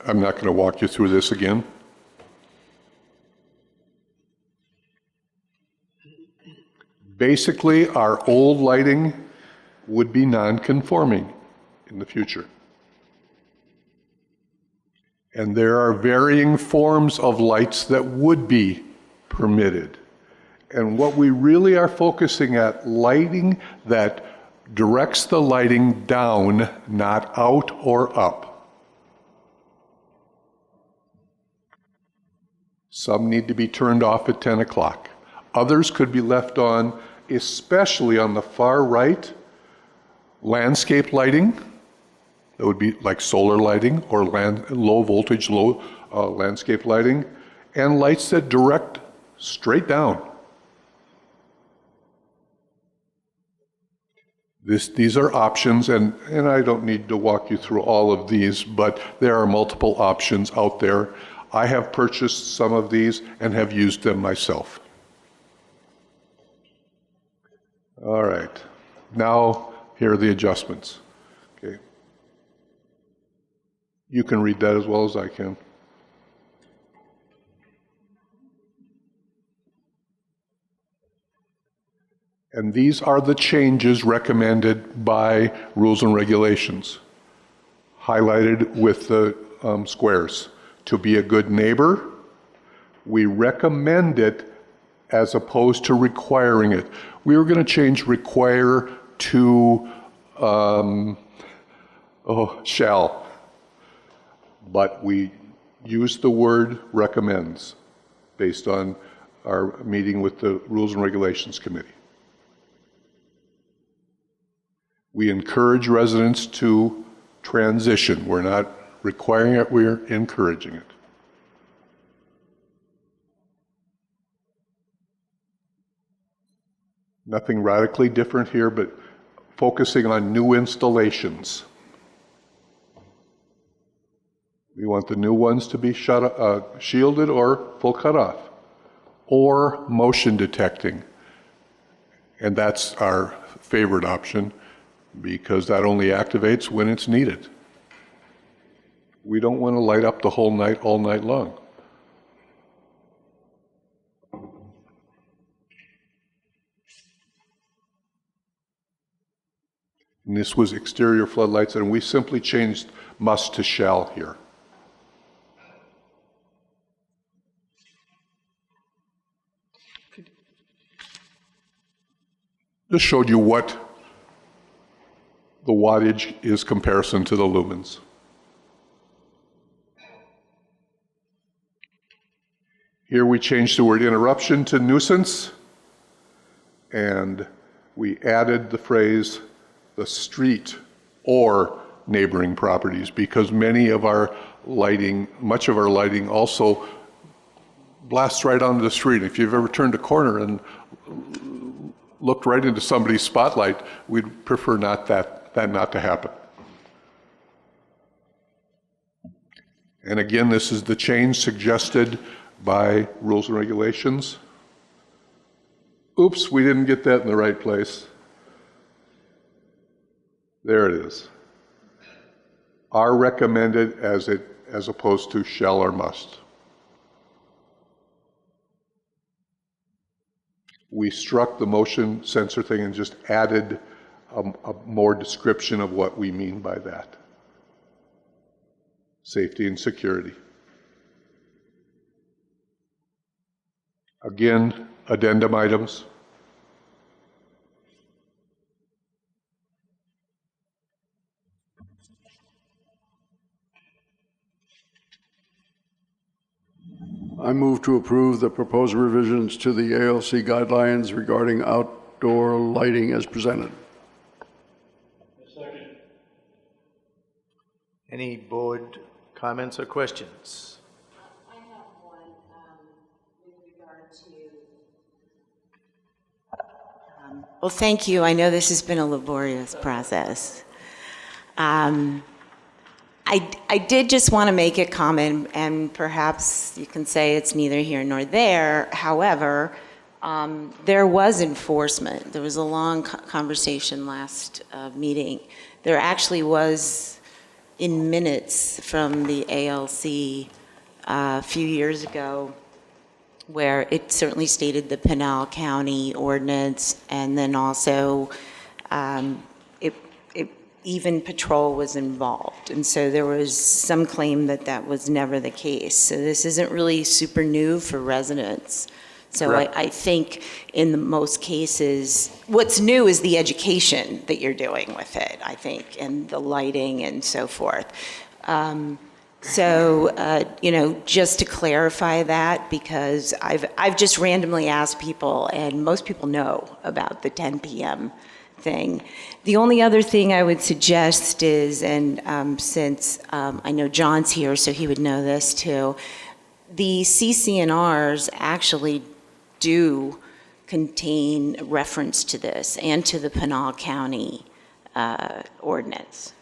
I'm not going to walk you through this again. Basically, our old lighting would be non-conforming in the future. And there are varying forms of lights that would be permitted. And what we really are focusing at, lighting that directs the lighting down, not out or up. Some need to be turned off at 10 o'clock. Others could be left on, especially on the far right, landscape lighting. That would be like solar lighting or low voltage, landscape lighting, and lights that direct straight down. These are options, and I don't need to walk you through all of these, but there are multiple options out there. I have purchased some of these and have used them myself. All right, now here are the adjustments. Okay. You can read that as well as I can. And these are the changes recommended by rules and regulations, highlighted with the squares. To be a good neighbor, we recommend it as opposed to requiring it. We were going to change require to shall, but we used the word recommends based on our meeting with the Rules and Regulations Committee. We encourage residents to transition. We're not requiring it, we're encouraging it. Nothing radically different here, but focusing on new installations. We want the new ones to be shielded or full cutoff, or motion detecting. And that's our favorite option, because that only activates when it's needed. We don't want to light up the whole night, all night long. And this was exterior floodlights, and we simply changed must to shall here. This showed you what the wattage is comparison to the lumens. Here we changed the word interruption to nuisance, and we added the phrase the street or neighboring properties, because many of our lighting, much of our lighting also blasts right onto the street. If you've ever turned a corner and looked right into somebody's spotlight, we'd prefer that not to happen. And again, this is the change suggested by rules and regulations. Oops, we didn't get that in the right place. There it is. Are recommended as opposed to shall or must. We struck the motion sensor thing and just added a more description of what we mean by that. Safety and security. Again, addendum items. I move to approve the proposed revisions to the ALC guidelines regarding outdoor lighting as presented. Any board comments or questions? I have one with regard to. Well, thank you. I know this has been a laborious process. I did just want to make a comment, and perhaps you can say it's neither here nor there. However, there was enforcement. There was a long conversation last meeting. There actually was, in minutes from the ALC a few years ago, where it certainly stated the Pinal County ordinance, and then also even patrol was involved. And so there was some claim that that was never the case. So this isn't really super new for residents. So I think in the most cases, what's new is the education that you're doing with it, I think, and the lighting and so forth. Just to clarify that, because I've just randomly asked people, and most people know about the 10 p.m. thing. The only other thing I would suggest is, and since I know John's here, so he would know this too, the CCNRs actually do contain reference to this and to the Pinal County ordinance.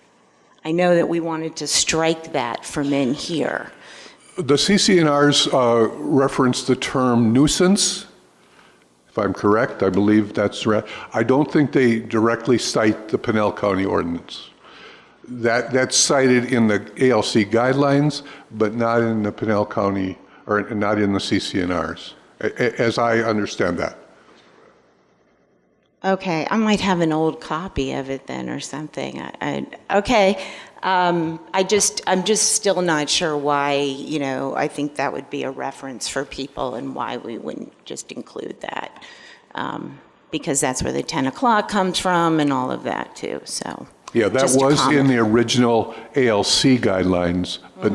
I know that we wanted to strike that from in here. The CCNRs reference the term nuisance, if I'm correct. I believe that's right. I don't think they directly cite the Pinal County ordinance. That's cited in the ALC guidelines, but not in the Pinal County, or not in the CCNRs, as I understand that. Okay, I might have an old copy of it then or something. Okay, I'm just still not sure why, I think that would be a reference for people and why we wouldn't just include that. Because that's where the 10 o'clock comes from and all of that too, so. Yeah, that was in the original ALC guidelines, but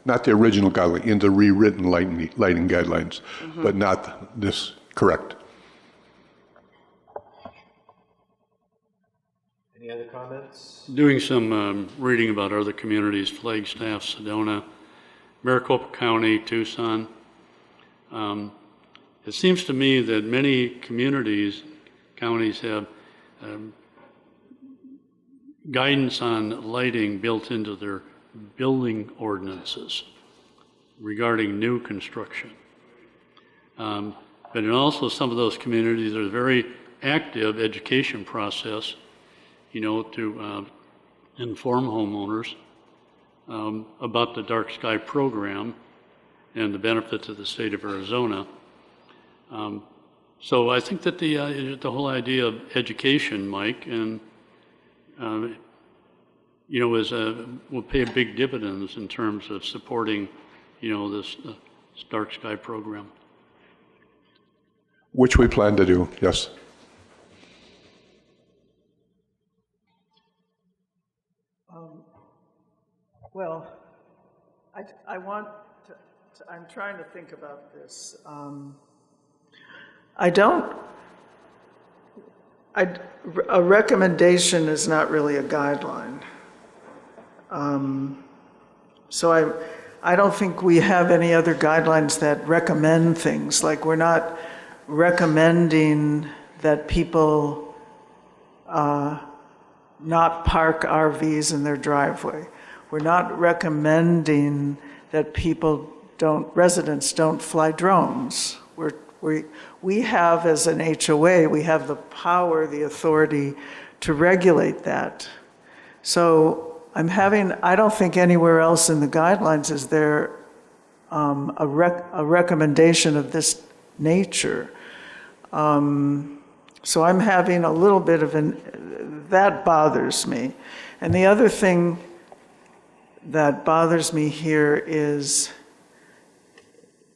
not the original guideline, in the rewritten lighting guidelines, but not this, correct. Any other comments? Doing some reading about other communities, Flagstaff, Sedona, Maricopa County, Tucson. It seems to me that many counties have guidance on lighting built into their building ordinances regarding new construction. But in also some of those communities, there's a very active education process, to inform homeowners about the dark sky program and the benefit to the state of Arizona. So I think that the whole idea of education, Mike, and will pay big dividends in terms of supporting, this dark sky program. Which we plan to do, yes. Well, I'm trying to think about this. A recommendation is not really a guideline. So I don't think we have any other guidelines that recommend things. Like, we're not recommending that people not park RVs in their driveway. We're not recommending that residents don't fly drones. We have, as an HOA, we have the power, the authority to regulate that. So I don't think anywhere else in the guidelines is there a recommendation of this nature. So I'm having a little bit of that bothers me. And the other thing that bothers me here is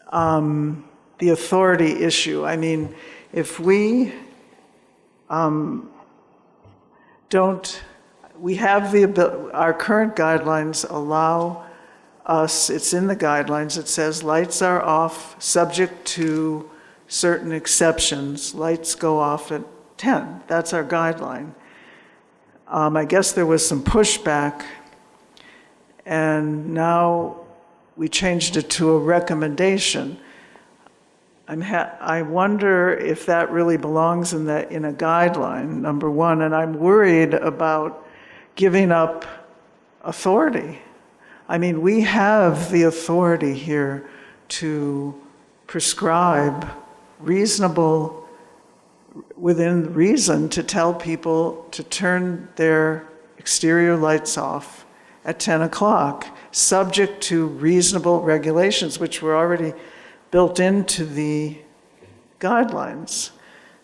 the authority issue. I mean, if we we have our current guidelines allow us, it's in the guidelines, it says lights are off subject to certain exceptions. Lights go off at 10. That's our guideline. I guess there was some pushback, and now we changed it to a recommendation. I wonder if that really belongs in a guideline, number one, and I'm worried about giving up authority. I mean, we have the authority here to prescribe within reason, to tell people to turn their exterior lights off at 10 o'clock, subject to reasonable regulations, which were already built into the guidelines.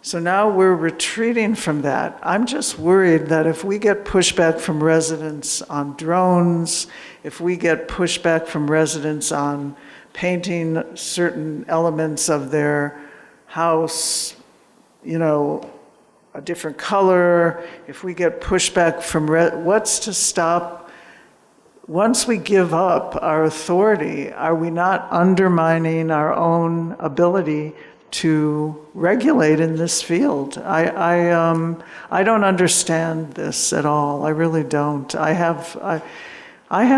So now we're retreating from that. I'm just worried that if we get pushback from residents on drones, if we get pushback from residents on painting certain elements of their house, a different color, if we get pushback from, what's to stop, once we give up our authority, are we not undermining our own ability to regulate in this field? I don't understand this at all. I really don't. I have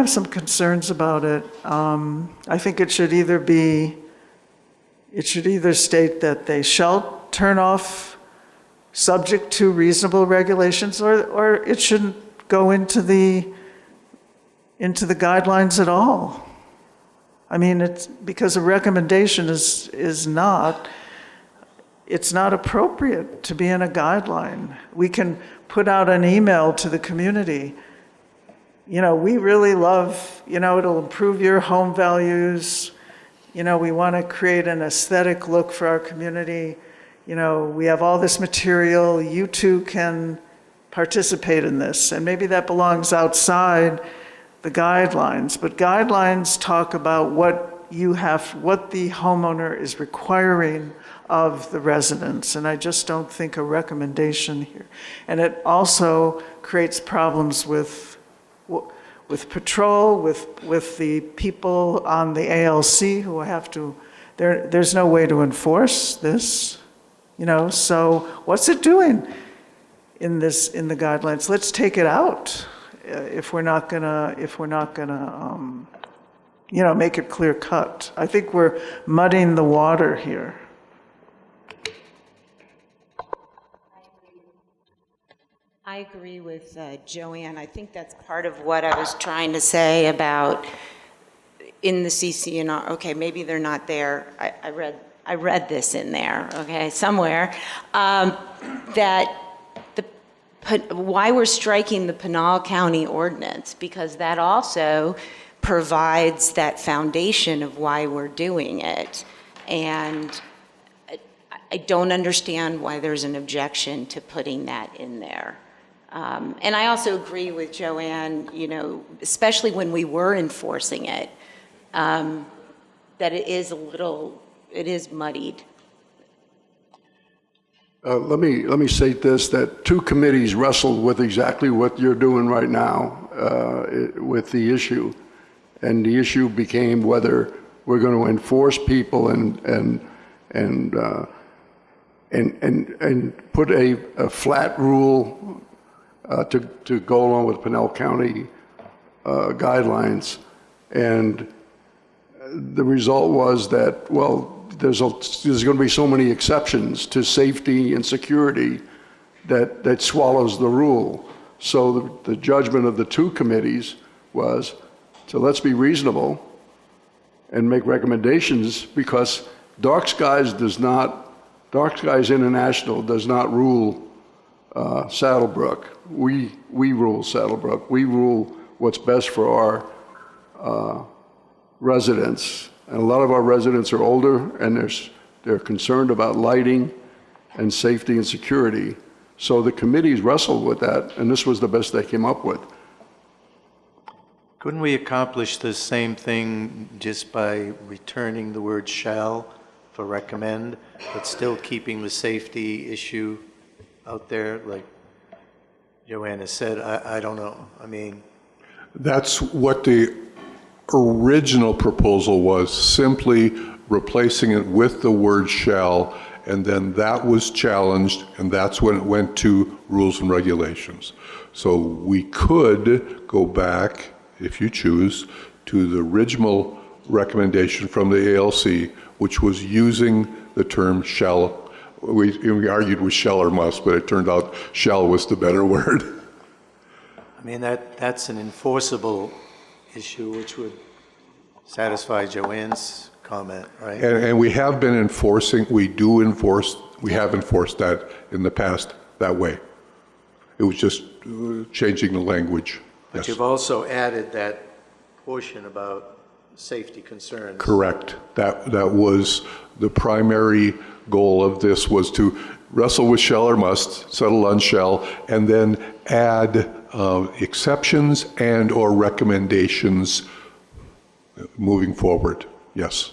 some concerns about it. I think it should either state that they shall turn off subject to reasonable regulations, or it shouldn't go into the guidelines at all. I mean, it's because a recommendation is not appropriate to be in a guideline. We can put out an email to the community. We really love, it'll improve your home values. We want to create an aesthetic look for our community. We have all this material. You too can participate in this. And maybe that belongs outside the guidelines. But guidelines talk about what the homeowner is requiring of the residents, and I just don't think a recommendation here. And it also creates problems with patrol, with the people on the ALC who have to, there's no way to enforce this, so what's it doing in the guidelines? Let's take it out if we're not gonna make it clear cut. I think we're muddying the water here. I agree with Joanne. I think that's part of what I was trying to say about in the CC&R. Okay, maybe they're not there. I read this in there, okay, somewhere, that why we're striking the Pinal County ordinance, because that also provides that foundation of why we're doing it. And I don't understand why there's an objection to putting that in there. And I also agree with Joanne, especially when we were enforcing it, that it is muddied. Let me state this, that two committees wrestled with exactly what you're doing right now with the issue. And the issue became whether we're going to enforce people and put a flat rule to go along with Pinal County guidelines. And the result was that, well, there's going to be so many exceptions to safety and security that swallows the rule. So the judgment of the two committees was, so let's be reasonable and make recommendations, because Dark Skies International does not rule Saddlebrook. We rule Saddlebrook. We rule what's best for our residents. And a lot of our residents are older, and they're concerned about lighting and safety and security. So the committees wrestled with that, and this was the best they came up with. Couldn't we accomplish the same thing just by returning the word shall for recommend, but still keeping the safety issue out there, like Joanna said? I don't know. I mean, that's what the original proposal was, simply replacing it with the word shall, and then that was challenged, and that's when it went to rules and regulations. So we could go back, if you choose, to the original recommendation from the ALC, which was using the term shall. We argued with shall or must, but it turned out shall was the better word. mean, that's an enforceable issue, which would satisfy Joanne's comment, right? And we have been enforcing, we have enforced that in the past that way. It was just changing the language. But Yes. you've also added that portion about safety concerns. Correct. That was the primary goal of this, was to wrestle with shall or must, settle on shall, and then add exceptions and or recommendations moving forward. Yes.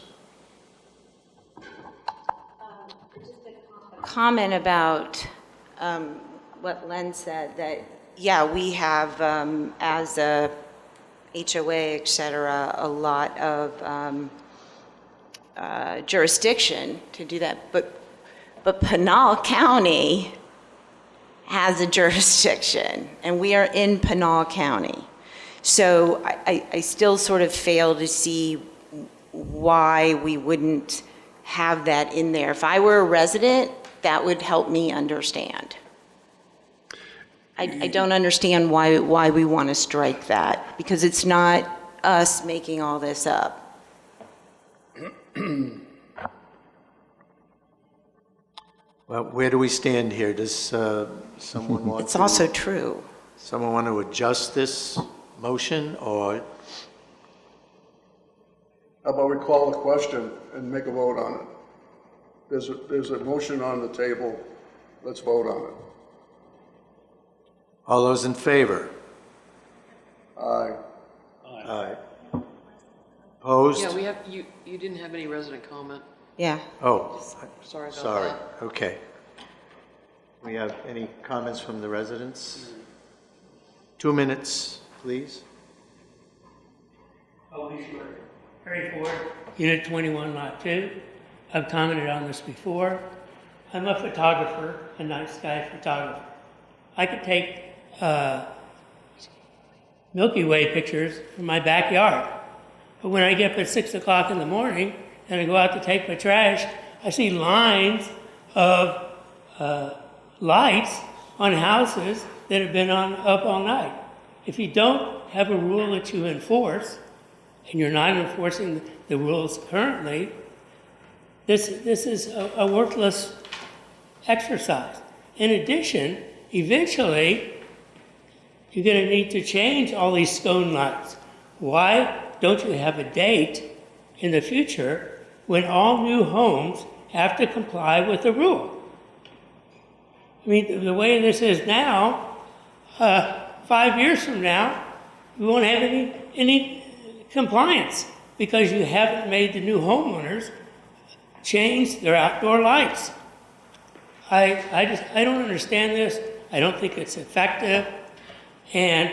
Comment about what Len said, that, yeah, we have, as a HOA, et cetera, a lot of jurisdiction to do that, but Pinal County has a jurisdiction, and we are in Pinal County. So I still sort of fail to see why we wouldn't have that in there. If I were a resident, that would help me understand. I don't understand why we want to strike that, because it's not us making all this up. Well, where do we stand here? Does someone want to? It's also true. Someone want to adjust this motion, or? How about we call the question and make a vote on it? There's a motion on the table. Let's vote on it. All those in favor? Aye. Aye. Opposed? Yeah, we have, you didn't have any resident comment. Yeah. Oh, Sorry about sorry. that. Okay. We have any comments from the residents? 2 minutes, please. I'll be short. Harry Ford, Unit 21, Lot 2. I've commented on this before. I'm a photographer, a night sky photographer. I could take Milky Way pictures from my backyard. But when I get up at 6 o'clock in the morning and I go out to take my trash, I see lines of lights on houses that have been up all night. If you don't have a rule that you enforce, and you're not enforcing the rules currently, this is a worthless exercise. In addition, eventually, you're going to need to change all these scone lights. Why don't you have a date in the future when all new homes have to comply with the rule? I mean, the way this is now, 5 years from now, we won't have any compliance because you haven't made the new homeowners change their outdoor lights. I don't understand this. I don't think it's effective. And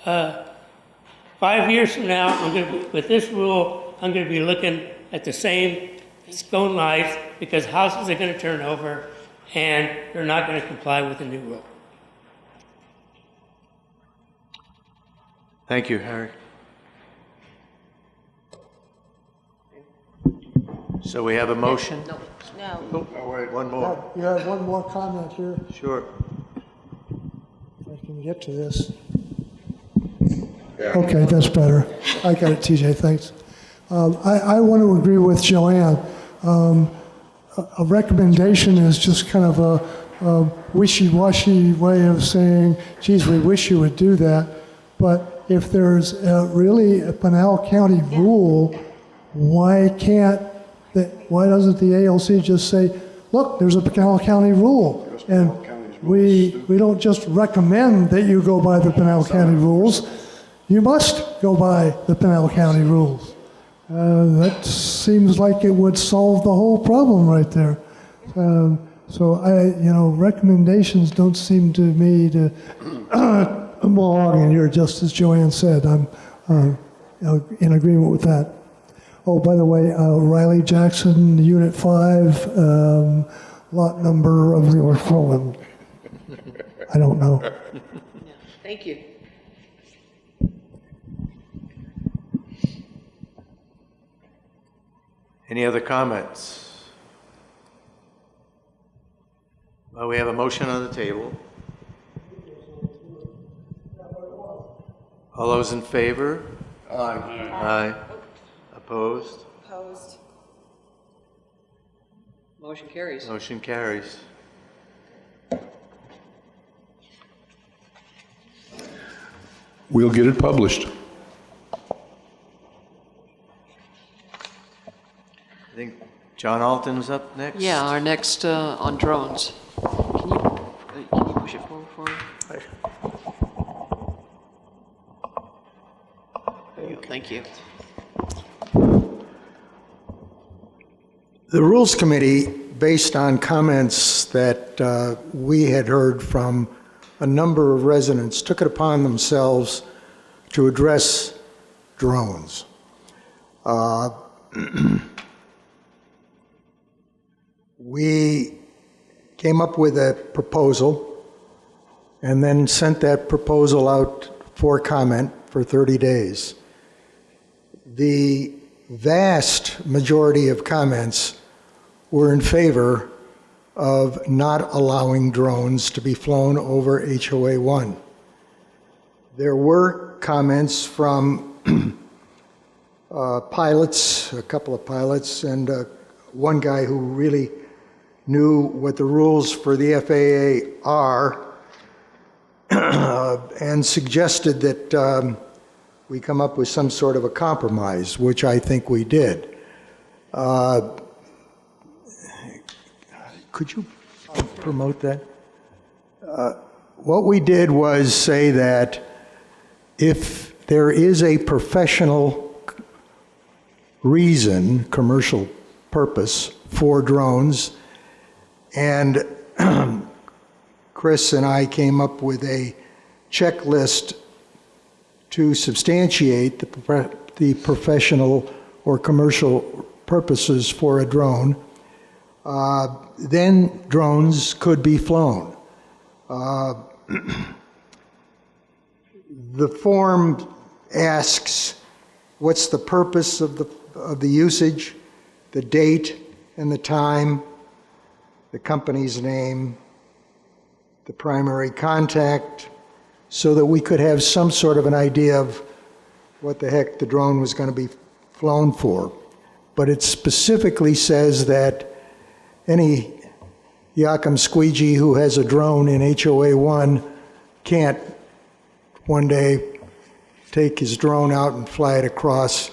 5 years from now, with this rule, I'm going to be looking at the same scone lights because houses are going to turn over and they're not going to comply with the new rule. Thank you, Harry. So we have a motion? No. Oh, wait, one more. You have one more comment here, Sure. if I can get to this. Okay, that's better. I got it, TJ, thanks. I want to agree with Joanne. A recommendation is just kind of a wishy-washy way of saying, geez, we wish you would do that. But if there's really a Pinal County rule, why doesn't the ALC just say, look, there's a Pinal County rule, and we don't just recommend that you go by the Pinal County rules, you must go by the Pinal County rules. That seems like it would solve the whole problem right there. So recommendations don't seem to me to belong in here, just as Joanne said. I'm in agreement with that. Oh, by the way, Riley Jackson, Unit 5, lot number of the Orphan. I don't know. Thank you. Any other comments? Well, we have a motion on the table. All those in favor? Aye. Aye. Opposed? Opposed. Motion carries. Motion carries. We'll get it published. I think John Alton's up next. Yeah, our next on drones. Can you push it forward for me? There you go. Thank you. The Rules Committee, based on comments that we had heard from a number of residents, took it upon themselves to address drones. We came up with a proposal and then sent that proposal out for comment for 30 days. The vast majority of comments were in favor of not allowing drones to be flown over HOA 1. There were comments from pilots, a couple of pilots, and one guy who really knew what the rules for the FAA are and suggested that we come up with some sort of a compromise, which I think we did. Could you promote that? What we did was say that if there is a professional reason, commercial purpose for drones, and Chris and I came up with a checklist to substantiate the professional or commercial purposes for a drone, then drones could be flown. The form asks what's the purpose of the usage, the date and the time, the company's name, the primary contact, so that we could have some sort of an idea of what the heck the drone was going to be flown for. But it specifically says that any Yakam squeegee who has a drone in HOA 1 can't one day take his drone out and fly it across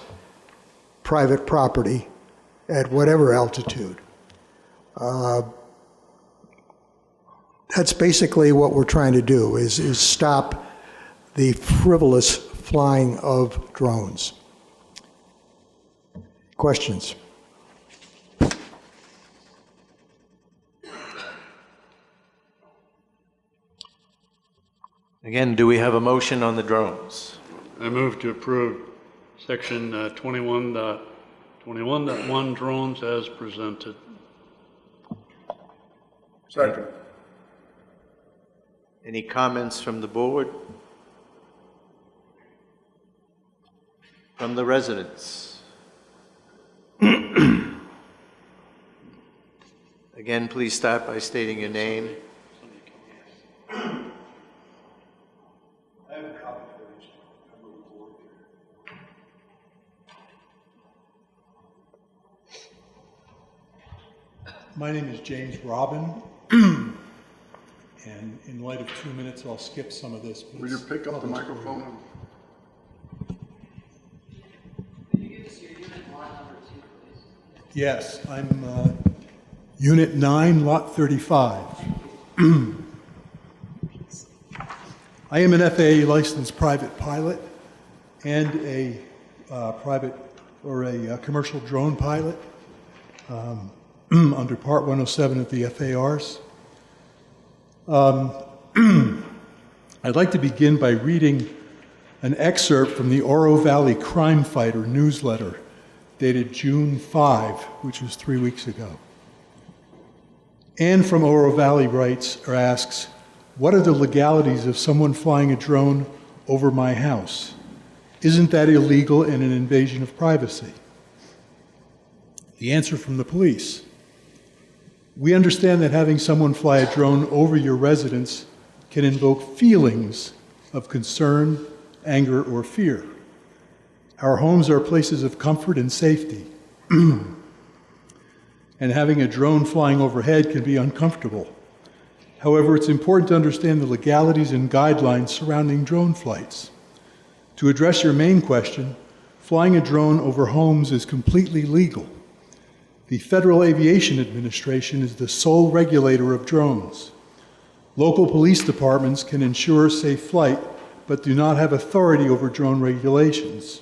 private property at whatever altitude. That's basically what we're trying to do, is stop the frivolous flying of drones. Questions? Again, do we have a motion on the drones? I move to approve section 21.21.1 drones as presented. Second. Any comments from the board? From the residents? Again, please start by stating your name. My name is James Robin, and in light of 2 minutes, I'll skip some of this. Will you pick up the microphone? Can you give us your unit lot number 2, please? Yes, I'm Unit 9, Lot 35. I am an FAA licensed private pilot and a commercial drone pilot. Under Part 107 of the FARs. I'd like to begin by reading an excerpt from the Oro Valley Crime Fighter newsletter dated June 5, which was 3 weeks ago. Anne from Oro Valley writes or asks, what are the legalities of someone flying a drone over my house? Isn't that illegal and an invasion of privacy? The answer from the police. We understand that having someone fly a drone over your residence can invoke feelings of concern anger, or fear. Our homes are places of comfort and safety. And having a drone flying overhead can be uncomfortable. However, it's important to understand the legalities and guidelines surrounding drone flights. To address your main question, flying a drone over homes is completely legal. The Federal Aviation Administration is the sole regulator of drones. Local police departments can ensure safe flight, but do not have authority over drone regulations.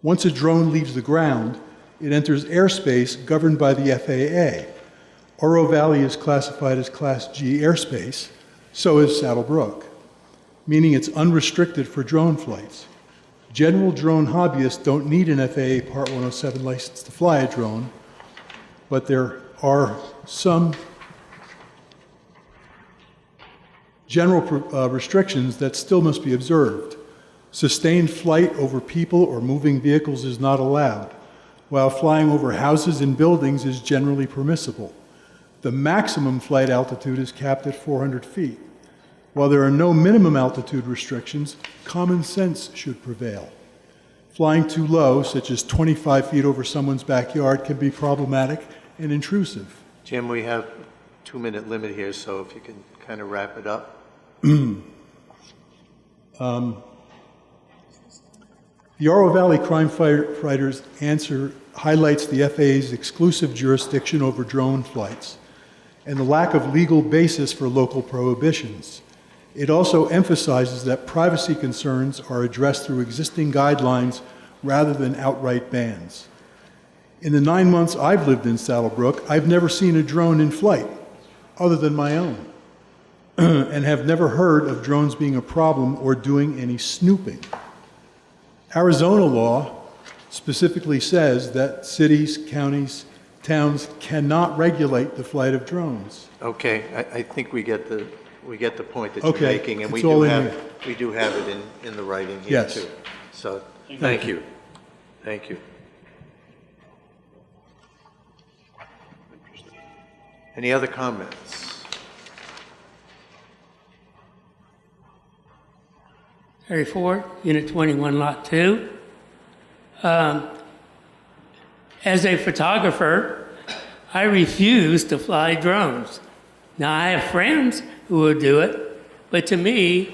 Once a drone leaves the ground, it enters airspace governed by the FAA. Oro Valley is classified as Class G airspace, so is Saddlebrook, meaning it's unrestricted for drone flights. General drone hobbyists don't need an FAA Part 107 license to fly a drone, but there are some general restrictions that still must be observed. Sustained flight over people or moving vehicles is not allowed, while flying over houses and buildings is generally permissible. The maximum flight altitude is capped at 400 feet. While there are no minimum altitude restrictions, common sense should prevail. Flying too low, such as 25 feet over someone's backyard, can be problematic and intrusive. Jim, we have a 2-minute limit here, so if you can kind of wrap it up. The Oro Valley Crime Fighters answer highlights the FAA's exclusive jurisdiction over drone flights and the lack of legal basis for local prohibitions. It also emphasizes that privacy concerns are addressed through existing guidelines rather than outright bans. In the 9 months I've lived in Saddlebrook, I've never seen a drone in flight other than my own, and have never heard of drones being a problem or doing any snooping. Arizona law specifically says that cities, counties, towns cannot regulate the flight of drones. Okay, I think we get the point that you're Okay, making, and we it's all do in have here. it in the writing here Yes. too. So, thank you. Thank you. Any other comments? Harry Ford, Unit 21, Lot 2. As a photographer, I refuse to fly drones. Now, I have friends who will do it, but to me,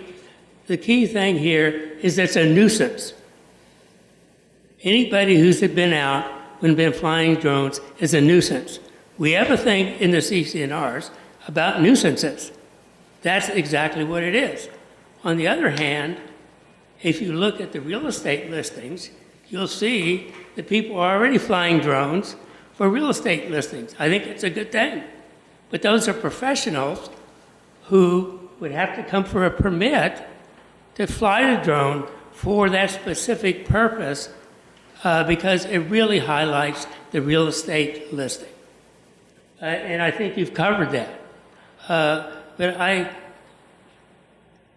the key thing here is it's a nuisance. Anybody who's been out and been flying drones is a nuisance. We have a thing in the CCNRs about nuisances. That's exactly what it is. On the other hand, if you look at the real estate listings, you'll see that people are already flying drones for real estate listings. I think it's a good thing. But those are professionals who would have to come for a permit to fly the drone for that specific purpose because it really highlights the real estate listing. And I think you've covered that. But I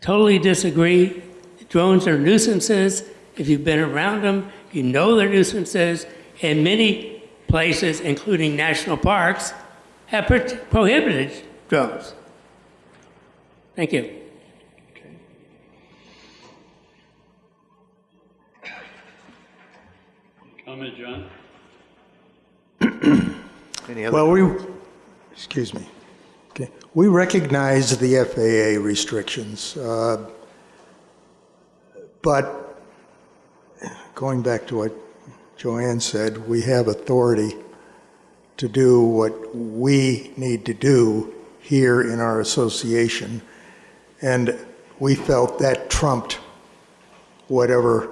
totally disagree. Drones are nuisances. If you've been around them, you know they're nuisances. And many places, including national parks, have prohibited drones. Thank you. Comment, John? Any other? Well, excuse me. Okay. We recognize the FAA restrictions, but going back to what Joanne said, we have authority to do what we need to do here in our association, and we felt that trumped whatever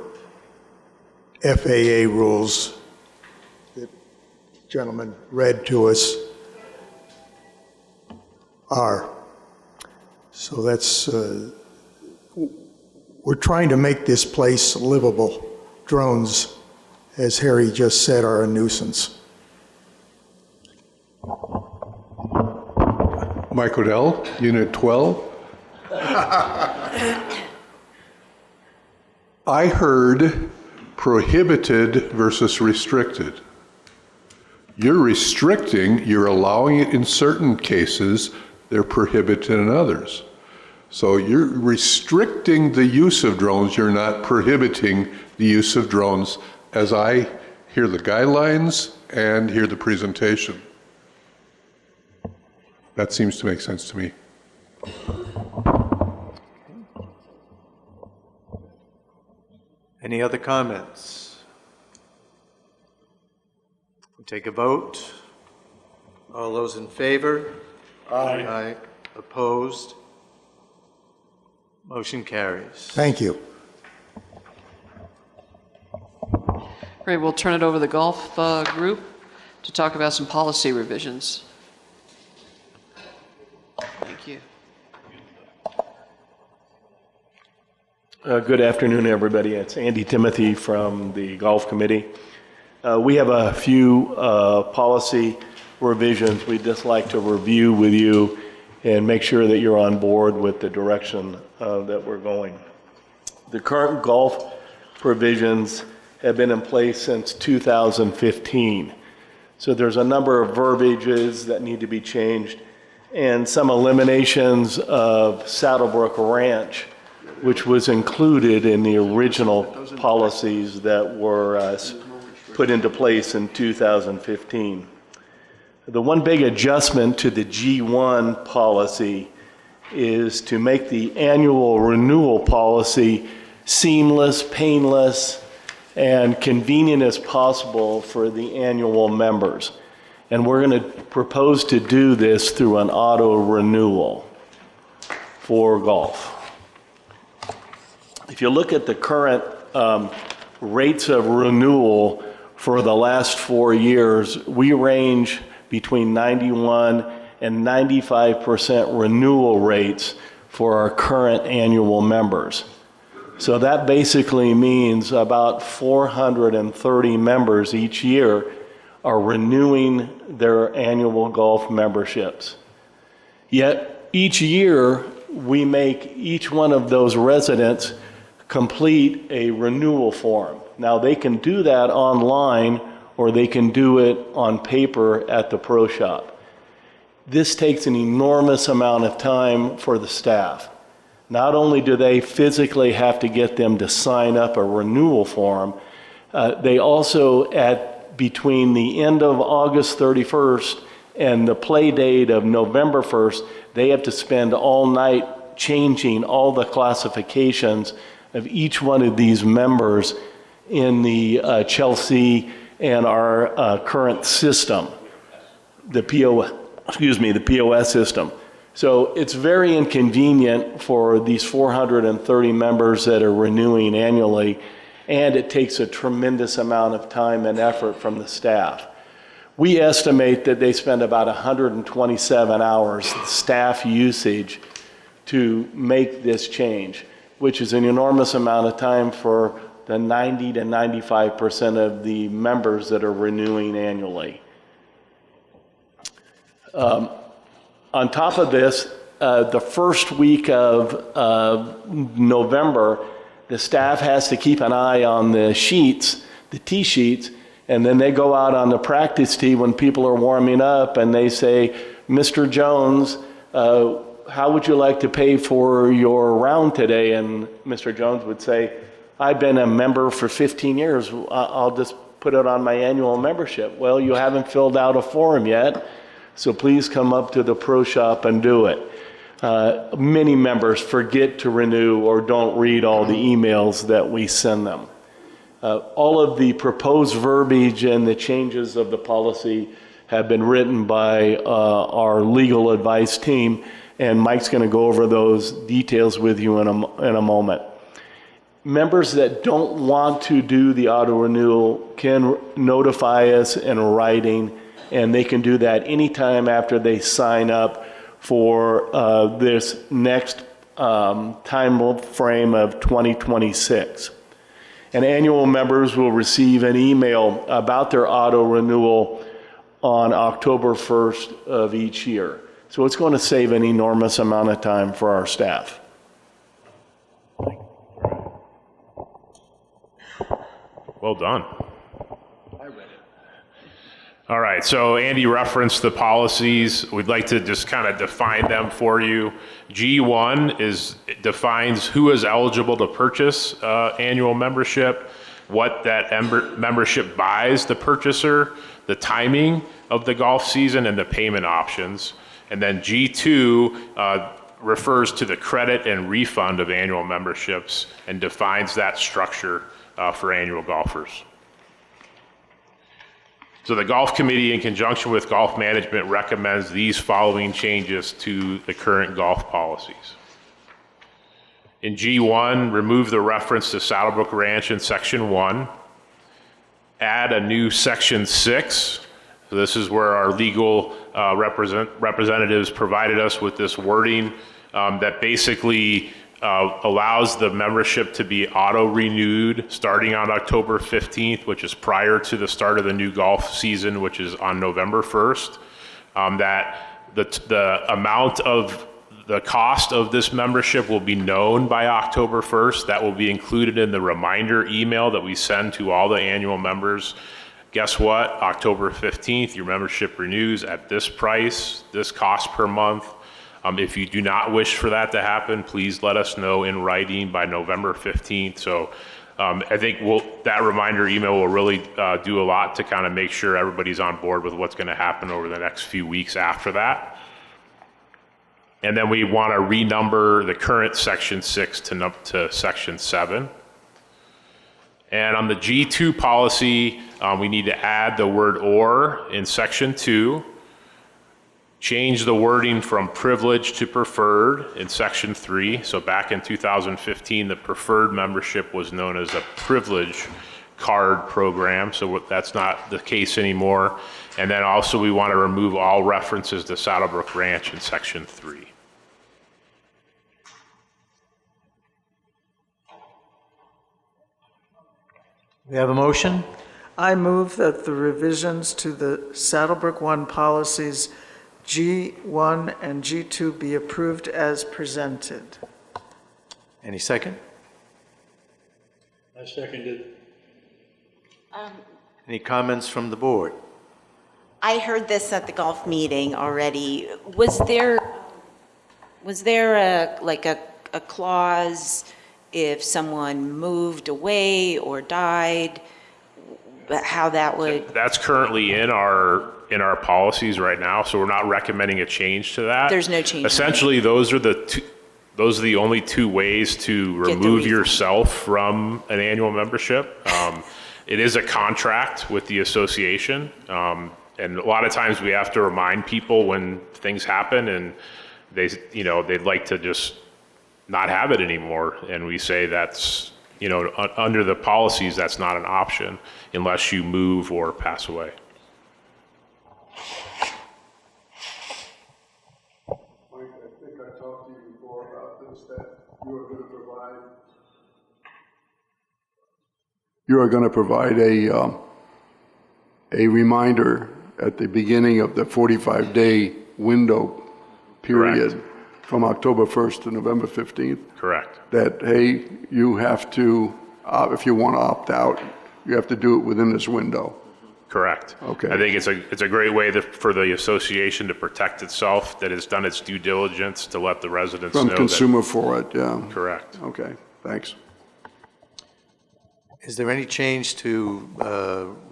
FAA rules that the gentleman read to us are. So that's, we're trying to make this place livable. Drones, as Harry just said, are a nuisance. Mike Odell, Unit 12. I heard prohibited versus restricted. You're restricting, you're allowing it in certain cases, they're prohibited in others. So you're restricting the use of drones, you're not prohibiting the use of drones, as I hear the guidelines and hear the presentation. That seems to make sense to me. Any other comments? We'll take a vote. All those in favor? Aye. Aye. Opposed? Motion carries. Thank you. Great, we'll turn it over to the golf group to talk about some policy revisions. Thank you. Good afternoon, everybody. It's Andy Timothy from the Golf Committee. We have a few policy revisions we'd just like to review with you and make sure that you're on board with the direction that we're going. The current golf provisions have been in place since 2015. So there's a number of verbiages that need to be changed and some eliminations of Saddlebrook Ranch, which was included in the original policies that were put into place in 2015. The one big adjustment to the G1 policy is to make the annual renewal policy seamless, painless, and convenient as possible for the annual members. And we're going to propose to do this through an auto renewal for golf. If you look at the current rates of renewal for the last 4 years, we range between 91 and 95% renewal rates for our current annual members. So that basically means about 430 members each year are renewing their annual golf memberships. Yet each year we make each one of those residents complete a renewal form. Now they can do that online or they can do it on paper at the pro shop. This takes an enormous amount of time for the staff. Not only do they physically have to get them to sign up a renewal form, they also, at between the end of August 31st and the play date of November 1st, they have to spend all night changing all the classifications of each one of these members in the Chelsea and our current system, the POS system. So it's very inconvenient for these 430 members that are renewing annually, and it takes a tremendous amount of time and effort from the staff. We estimate that they spend about 127 hours staff usage to make this change, which is an enormous amount of time for the 90 to 95% of the members that are renewing annually. On top of this, the first week of November, the staff has to keep an eye on the sheets, the tee sheets, and then they go out on the practice tee when people are warming up and they say, Mr. Jones, how would you like to pay for your round today? And Mr. Jones would say, I've been a member for 15 years. I'll just put it on my annual membership. Well, you haven't filled out a form yet, so please come up to the pro shop and do it. Many members forget to renew or don't read all the emails that we send them. All of the proposed verbiage and the changes of the policy have been written by our legal advice team, and Mike's going to go over those details with you in a moment. Members that don't want to do the auto renewal can notify us in writing, and they can do that anytime after they sign up for this next time frame of 2026. And annual members will receive an email about their auto renewal on October 1st of each year. So it's going to save an enormous amount of time for our staff. Well done. All right, so Andy referenced the policies. We'd like to just kind of define them for you. G1 defines who is eligible to purchase annual membership, what that membership buys the purchaser, the timing of the golf season, and the payment options. And then G2 refers to the credit and refund of annual memberships and defines that structure for annual golfers. So the Golf Committee, in conjunction with Golf Management, recommends these following changes to the current golf policies. In G1, remove the reference to Saddlebrook Ranch in Section 1. Add a new Section 6. So this is where our legal representatives provided us with this wording that basically allows the membership to be auto-renewed starting on October 15th, which is prior to the start of the new golf season, which is on November 1st. That the amount of the cost of this membership will be known by October 1st. That will be included in the reminder email that we send to all the annual members. Guess what? October 15th, your membership renews at this price, this cost per month. If you do not wish for that to happen, please let us know in writing by November 15th. So I think that reminder email will really do a lot to kind of make sure everybody's on board with what's going to happen over the next few weeks after that. And then we want to renumber the current Section 6 to Section 7. And on the G2 policy, we need to add the word "or" in Section 2. Change the wording from privilege to preferred in Section 3. So back in 2015, the preferred membership was known as a privilege card program. So that's not the case anymore. And then also we want to remove all references to Saddlebrook Ranch in Section 3. We have a motion? I move that the revisions to the Saddlebrook 1 policies G1 and G2 be approved as presented. Any second? I seconded. Any comments from the board? I heard this at the golf meeting already. Was there a clause if someone moved away or died, how that would? That's currently in our policies right now, so we're not recommending a change to that. There's no change. Essentially, those are the only two ways to remove yourself from an annual membership. It is a contract with the association, and a lot of times we have to remind people when things happen and they'd like to just not have it anymore, and we say that's under the policies that's not an option unless you move or pass away. Mike, I think I talked to you before about this, that you are going to provide a reminder at the beginning of the 45-day window period. Correct. From October 1st to November 15th. Correct. That, hey, you have to, if you want to opt out, you have to do it within this window. Correct. Okay. I think it's a great way for the association to protect itself, that it's done its due diligence to let the residents know. From Consumer For It, yeah. Correct. Okay, thanks. Is there any change to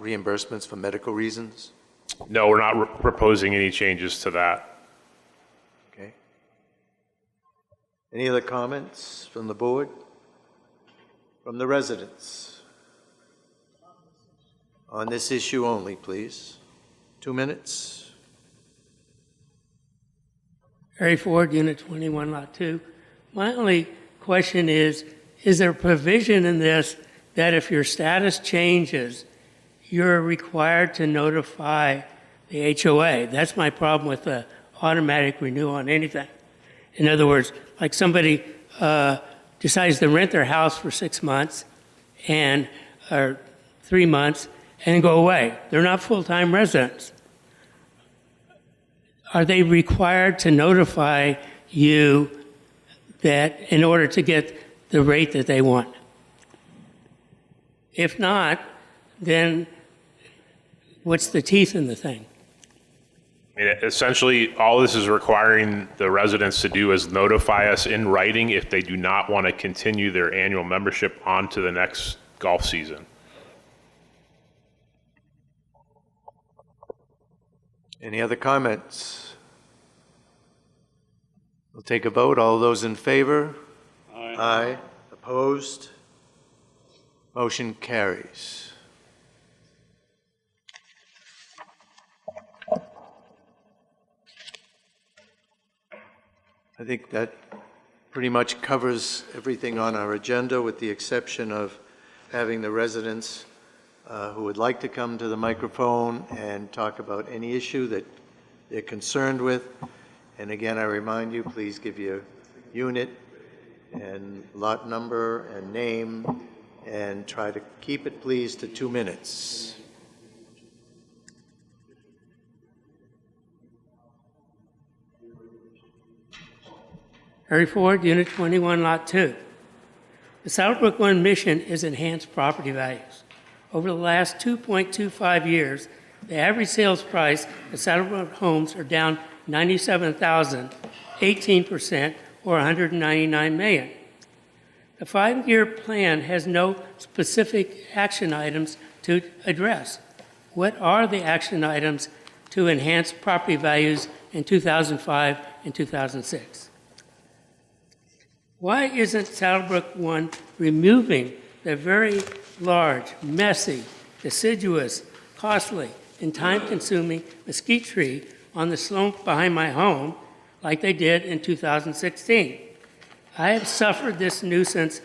reimbursements for medical reasons? No, we're not proposing any changes to that. Okay. Any other comments from the board? From the residents? On this issue only, please. 2 minutes. Harry Ford, Unit 21, Lot 2. My only question is there a provision in this that if your status changes, you're required to notify the HOA? That's my problem with the automatic renewal on anything. In other words, like somebody decides to rent their house for 6 months or 3 months and go away. They're not full-time residents. Are they required to notify you that in order to get the rate that they want? If not, then What's the teeth in the thing? I mean, essentially, all this is requiring the residents to do is notify us in writing if they do not want to continue their annual membership on to the next golf season. Any other comments? We'll take a vote. All those in favor? Aye. Aye. Opposed? Motion carries. I think that pretty much covers everything on our agenda, with the exception of having the residents who would like to come to the microphone and talk about any issue that they're concerned with. And again, I remind you, please give your unit and lot number and name, and try to keep it, please, to 2 minutes. Harry Ford, Unit 21, Lot 2. The Saddlebrook One mission is enhanced property values. Over the last 2.25 years, the average sales price of Saddlebrook homes are down $97,000, 18%, or $199 million. The 5-year plan has no specific action items to address. What are the action items to enhance property values in 2005 and 2006? Why isn't Saddlebrook One removing the very large, messy, deciduous, costly, and time-consuming mesquite tree on the slope behind my home like they did in 2016? I have suffered this nuisance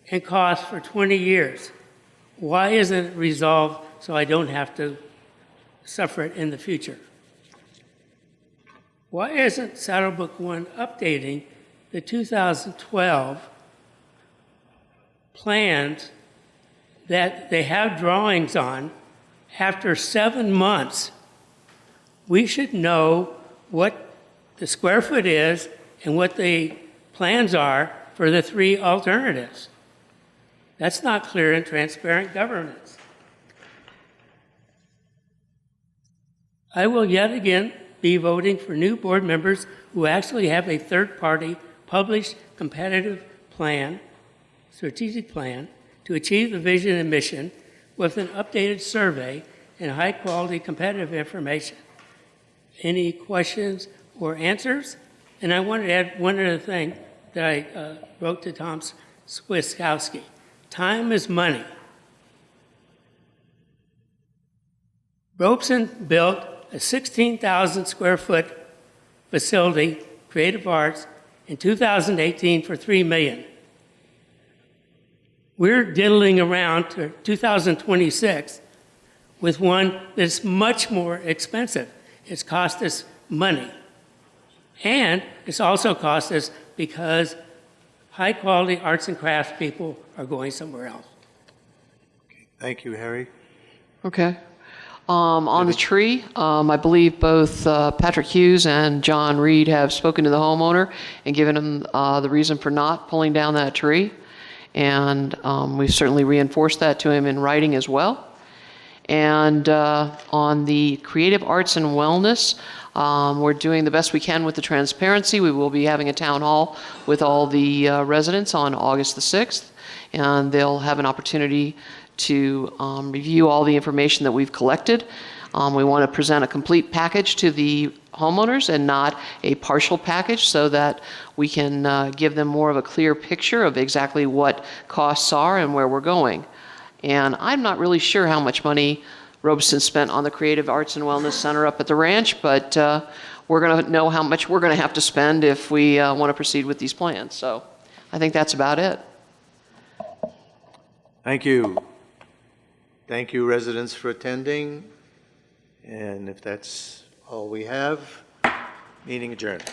and cost for 20 years. Why isn't it resolved so I don't have to suffer it in the future? Why isn't Saddlebrook One updating the 2012 plans that they have drawings on after 7 months? We should know what the square foot is and what the plans are for the 3 alternatives. That's not clear and transparent governance. I will yet again be voting for new board members who actually have a third-party published competitive plan, strategic plan, to achieve the vision and mission with an updated survey and high-quality competitive information. Any questions or answers? And I want to add one other thing that I wrote to Tom Swiskowski. Time is money. Robeson built a 16,000 square foot facility, Creative Arts, in 2018 for $3 million. We're diddling around to 2026 with one that's much more expensive. It's cost us money. And it's also cost us because high-quality arts and crafts people are going somewhere else. Thank you, Harry. Okay. On the tree, I believe both Patrick Hughes and John Reed have spoken to the homeowner and given him the reason for not pulling down that tree. And we've certainly reinforced that to him in writing as well. And on the creative arts and wellness, we're doing the best we can with the transparency. We will be having a town hall with all the residents on August the 6th, and they'll have an opportunity to review all the information that we've collected. We want to present a complete package to the homeowners and not a partial package, so that we can give them more of a clear picture of exactly what costs are and where we're going. And I'm not really sure how much money Robeson spent on the Creative Arts and Wellness Center up at the ranch, but we're going to know how much we're going to have to spend if we want to proceed with these plans. So I think that's about it. Thank you. Thank you, residents, for attending. And if that's all we have, meeting adjourned.